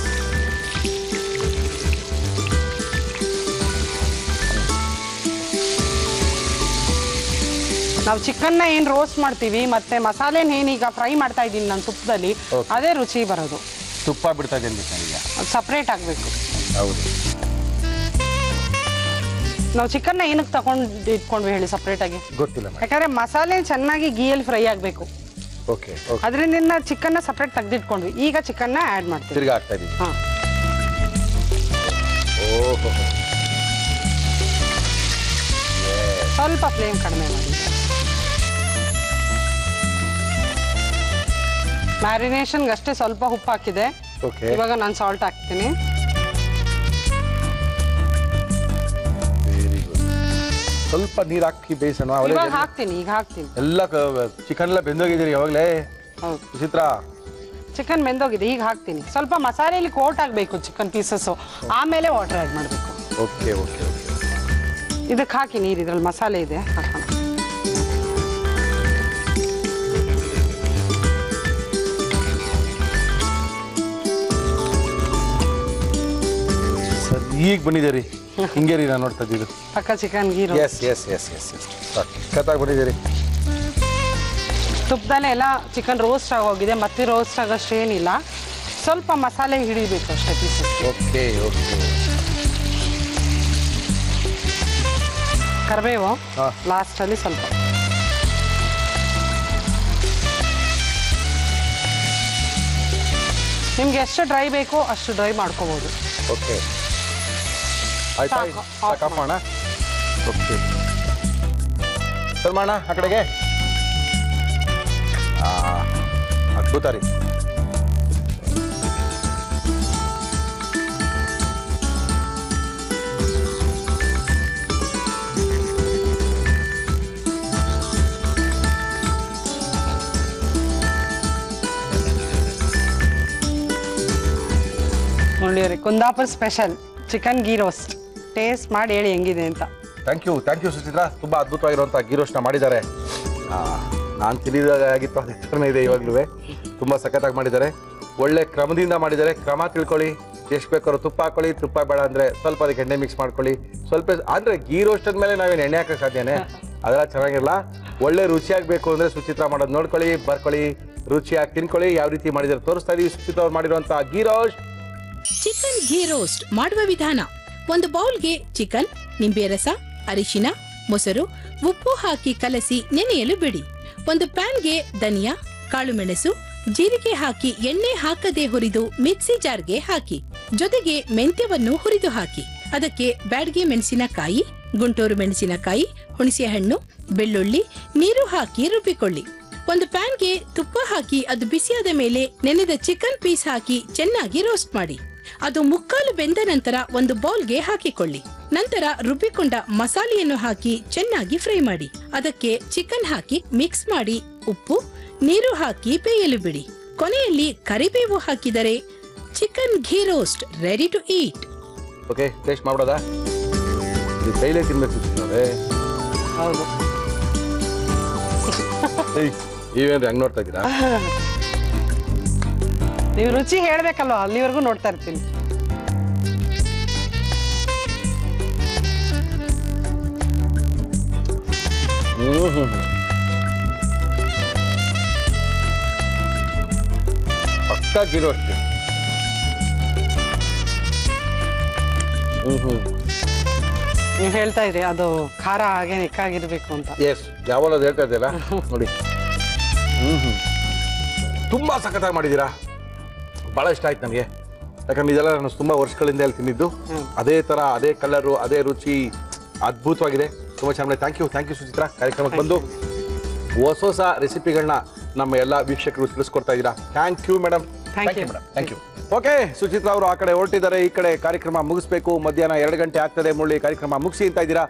ನಾವು ಚಿಕನ್ನ ಏನು ರೋಸ್ಟ್ ಮಾಡ್ತೀವಿ ಮತ್ತೆ ಮಸಾಲೆನ ಏನೀಗ ಫ್ರೈ ಮಾಡ್ತಾ ಇದ್ದೀನಿ ನಾನು ತುಪ್ಪದಲ್ಲಿ, ಅದೇ ರುಚಿ ಬರೋದು. ತುಪ್ಪ ಬಿಡ್ತಾ ಇದ್ದೀನಿ ಈಗ, ಅದು ಸಪ್ರೇಟ್ ಆಗಬೇಕು. ಹೌದು. ನಾವು ಚಿಕನ್ನ ಏನಕ್ಕೆ ತಗೊಂಡು ಇಟ್ಕೊಂಡ್ವಿ ಹೇಳಿ ಸಪ್ರೇಟಾಗಿ? ಗೊತ್ತಿಲ್ಲ. ಯಾಕಂದ್ರೆ ಮಸಾಲೆ ಚೆನ್ನಾಗಿ ಗೀಯಲ್ಲಿ ಫ್ರೈ ಆಗಬೇಕು. ಓಕೆ. ಅದರಿಂದ ಚಿಕನ್ನ ಸಪ್ರೇಟ್ ತೆಗೆದಿಟ್ಕೊಂಡ್ವಿ. ಈಗ ಚಿಕನ್ನ ಆ್ಯಡ್ ಮಾಡ್ತೀವಿ. ತಿರ್ಗಿ ಹಾಕ್ತಾ ಇದ್ದೀವಿ. ಹಾಂ. ಓಹೋ. ಸ್ವಲ್ಪ ಫ್ಲೇಮ್ ಕಡಿಮೆ ಮಾಡಿ. ಮ್ಯಾರಿನೇಷನ್ಗೆ ಅಷ್ಟೇ ಸ್ವಲ್ಪ ಉಪ್ಪು ಹಾಕಿದೆ. ಇವಾಗ ನಾನು ಸಾಲ್ಟ್ ಹಾಕ್ತೀನಿ. ಸ್ವಲ್ಪ ನೀರು ಹಾಕಿ ಬೇಯಿಸೋಣ. ಇವಾಗ ಹಾಕ್ತೀನಿ, ಈಗ ಹಾಕ್ತೀನಿ. ಎಲ್ಲ ಚಿಕನ್ ಎಲ್ಲ ಬೆಂದೋಗಿದ್ದೀರಿ ಯಾವಾಗಲೇ? ಹೌದು. ಸುಚಿತ್ರ, ಚಿಕನ್ ಬೆಂದೋಗಿದೆ, ಈಗ ಹಾಕ್ತೀನಿ. ಸ್ವಲ್ಪ ಮಸಾಲೆಯಲ್ಲಿ ಕೋಟ್ ಆಗಬೇಕು ಚಿಕನ್ ಪೀಸಸ್, ಆಮೇಲೆ ವಾಟರ್ ಆ್ಯಡ್ ಮಾಡಬೇಕು. Okay okay okay. ಇದಕ್ಕೆ ಹಾಕಿ ನೀರು, ಇದ್ರಲ್ಲಿ ಮಸಾಲೆ ಇದೆ, ಹಾಕೋಣ. ಸರ್ ಈಗ ಬಂದಿದೆ ರೀ, ಹಿಂಗೆ ರೀ ನಾನು ನೋಡ್ತಾ ಇದ್ದಿದ್ದು. ಪಕ್ಕ chicken ghee yes yes yes yes yes ಸಖತ್ತಾಗಿ ಬಂದಿದೆ ರೀ. ತುಪ್ಪದಲ್ಲೇ ಎಲ್ಲ ಚಿಕನ್ ರೋಸ್ಟ್ ಆಗೋಗಿದೆ, ಮತ್ತೆ ರೋಸ್ಟ್ ಆಗೋಷ್ಟು ಏನಿಲ್ಲ, ಸ್ವಲ್ಪ ಮಸಾಲೆ ಹಿಡಿಬೇಕು ಅಷ್ಟೇ ಪೀಸಸ್. Okay okay. ಕರಿಬೇವು ಲಾಸ್ಟಲ್ಲಿ ಸ್ವಲ್ಪ. ನಿಮ್ಗೆ ಎಷ್ಟು ಡ್ರೈ ಬೇಕೋ ಅಷ್ಟು ಡ್ರೈ ಮಾಡ್ಕೋಬೋದು. ಓಕೆ ಆಯ್ತಾ? ಸಾಕಪ್ಪಣ. ಓಕೆ ಸರ್ ಮಾಡೋಣ ಆ ಕಡೆಗೆ. ಅದ್ಭುತ ರೀ. ನೋಡಿ, Kundapura special chicken ghee roast. Taste ಮಾಡಿ ಹೇಳಿ ಹೆಂಗಿದೆ ಅಂತ. Thank you Suchitra. ತುಂಬ ಅದ್ಭುತವಾಗಿರುವಂಥ ಗೀ ರೋಸ್ಟ್ನ ಮಾಡಿದ್ದಾರೆ. ನಾನು ತಿಳಿದಾಗಿತ್ತು ಅದೇ ಥರನೇ ಇದೆ ಇವಾಗಲೂ. ತುಂಬ ಸಖತ್ತಾಗಿ ಮಾಡಿದ್ದಾರೆ, ಒಳ್ಳೆ ಕ್ರಮದಿಂದ ಮಾಡಿದ್ದಾರೆ. ಕ್ರಮ ತಿಳ್ಕೊಳ್ಳಿ, ಎಷ್ಟು ಬೇಕಾದ್ರೂ ತುಪ್ಪ ಹಾಕೊಳ್ಳಿ, ತುಪ್ಪ ಬೇಡ ಅಂದರೆ ಸ್ವಲ್ಪ ಅದಕ್ಕೆ ಎಣ್ಣೆ ಮಿಕ್ಸ್ ಮಾಡ್ಕೊಳ್ಳಿ. ಸ್ವಲ್ಪ ಅಂದರೆ ಗೀ ರೋಸ್ಟ್ ಆದಮೇಲೆ ನಾವೇನು ಎಣ್ಣೆ ಹಾಕೋಕ್ಕೆ ಸಾಧ್ಯನೇ? ಅದೆಲ್ಲ ಚೆನ್ನಾಗಿರಲ್ಲ. ಒಳ್ಳೆ ರುಚಿಯಾಗಬೇಕು ಅಂದರೆ ಸುಚಿತ್ರ ಮಾಡೋದು ನೋಡ್ಕೊಳ್ಳಿ, ಬರ್ಕೊಳ್ಳಿ, ರುಚಿಯಾಗಿ ತಿನ್ಕೊಳ್ಳಿ. ಯಾವ ರೀತಿ ಮಾಡಿದ್ದಾರೆ ತೋರಿಸ್ತಾ ಇದೀವಿ ಸುಚಿತ್ರ ಅವ್ರು ಮಾಡಿರುವಂಥ ghee roast. Chicken ghee roast ಮಾಡುವ ವಿಧಾನ: ಒಂದು ಬೌಲ್ಗೆ ಚಿಕನ್, ನಿಂಬೆ ರಸ, ಅರಿಶಿನ, ಮೊಸರು, ಉಪ್ಪು ಹಾಕಿ ಕಲಸಿ ನೆನೆಯಲು ಬಿಡಿ. ಒಂದು ಪ್ಯಾನ್ಗೆ ಧನಿಯಾ, ಕಾಳುಮೆಣಸು, ಜೀರಿಗೆ ಹಾಕಿ ಎಣ್ಣೆ ಹಾಕದೆ ಹುರಿದು ಮಿಕ್ಸಿ ಜಾರ್ಗೆ ಹಾಕಿ. ಜೊತೆಗೆ ಮೆಂತ್ಯವನ್ನು ಹುರಿದು ಹಾಕಿ. ಅದಕ್ಕೆ ಬ್ಯಾಡ್ಗೆ ಮೆಣಸಿನಕಾಯಿ, ಗುಂಟೂರು ಮೆಣಸಿನಕಾಯಿ, ಹುಣಸೆ ಹಣ್ಣು, ಬೆಳ್ಳುಳ್ಳಿ, ನೀರು ಹಾಕಿ ರುಬ್ಬಿಕೊಳ್ಳಿ. ಒಂದು ಪ್ಯಾನ್ಗೆ ತುಪ್ಪ ಹಾಕಿ ಅದು ಬಿಸಿಯಾದ ಮೇಲೆ ನೆನೆದ ಚಿಕನ್ ಪೀಸ್ ಹಾಕಿ ಚೆನ್ನಾಗಿ ರೋಸ್ಟ್ ಮಾಡಿ. ಅದು ಮುಕ್ಕಾಲು ಬೆಂದ ನಂತರ ಒಂದು ಬೌಲ್ಗೆ ಹಾಕಿಕೊಳ್ಳಿ. ನಂತರ ರುಬ್ಬಿಕೊಂಡ ಮಸಾಲೆಯನ್ನು ಹಾಕಿ ಚೆನ್ನಾಗಿ ಫ್ರೈ ಮಾಡಿ. ಅದಕ್ಕೆ ಚಿಕನ್ ಹಾಕಿ ಮಿಕ್ಸ್ ಮಾಡಿ ಉಪ್ಪು, ನೀರು ಹಾಕಿ ಬೇಯಲು ಬಿಡಿ. ಕೊನೆಯಲ್ಲಿ ಕರಿಬೇವು ಹಾಕಿದರೆ chicken ghee roast ready to eat. Okay, taste ಮಾಡೋದಾ? ಇದು ಕೈಲೇ ತಿನ್ಬೇಕು ಸುಚಿತ್ರವ್ರೆ. ಹೌದು. ನೀವೇನ್ರಿ ಹಂಗ್ ನೋಡ್ತಾ ಇದ್ದೀರಾ? ನೀವು ರುಚಿ ಹೇಳ್ಬೇಕಲ್ವಾ, ಅಲ್ಲಿವರೆಗೂ ನೋಡ್ತಾ ಇರ್ತೀನಿ. ಪಕ್ಕ ಕಿಲೋ ಅಷ್ಟೇ. ನೀವು ಹೇಳ್ತಾ ಇದ್ರಿ ಅದು ಖಾರ ಹಾಗೆ ನೆಕ್ಕಾಗಿರ್ಬೇಕು ಅಂತ. ಎಸ್, ಯಾವಾಗ ಅದು ಹೇಳ್ತಾ ಇದ್ದೀರಾ ನೋಡಿ. ತುಂಬಾ ಸಖತ್ತಾಗಿ ಮಾಡಿದ್ದೀರಾ, ಭಾಳ ಇಷ್ಟ ಆಯ್ತು ನನಗೆ. ಯಾಕಂದ್ರೆ ಇದೆಲ್ಲ ನಾನು ತುಂಬಾ ವರ್ಷಗಳಿಂದ ಅಲ್ಲಿ ತಿಂದಿದ್ದು. ಅದೇ ತರ, ಅದೇ ಕಲರು, ಅದೇ ರುಚಿ, ಅದ್ಭುತವಾಗಿದೆ. ತುಂಬಾ ಚೆನ್ನಾಗಿ. ಥ್ಯಾಂಕ್ ಯು ಸುಚಿತ್ರಾ, ಕಾರ್ಯಕ್ರಮಕ್ಕೆ ಬಂದು ಹೊಸ ಹೊಸ ರೆಸಿಪಿಗಳನ್ನ ನಮ್ಮ ಎಲ್ಲ ವೀಕ್ಷಕರು ತಿಳಿಸ್ಕೊಡ್ತಾ ಇದ್ದೀರಾ. Thank you madam. Thank you. Okay, Suchitra ಅವರು ಆ ಕಡೆ ಹೊರಟಿದ್ದಾರೆ, ಈ ಕಡೆ ಕಾರ್ಯಕ್ರಮ ಮುಗಿಸ್ಬೇಕು. ಮಧ್ಯಾಹ್ನ 2 ಗಂಟೆ ಆಗ್ತದೆ. ಮುರಳಿ ಕಾರ್ಯಕ್ರಮ ಮುಗಿಸಿ ಅಂತ ಇದ್ದೀರಾ.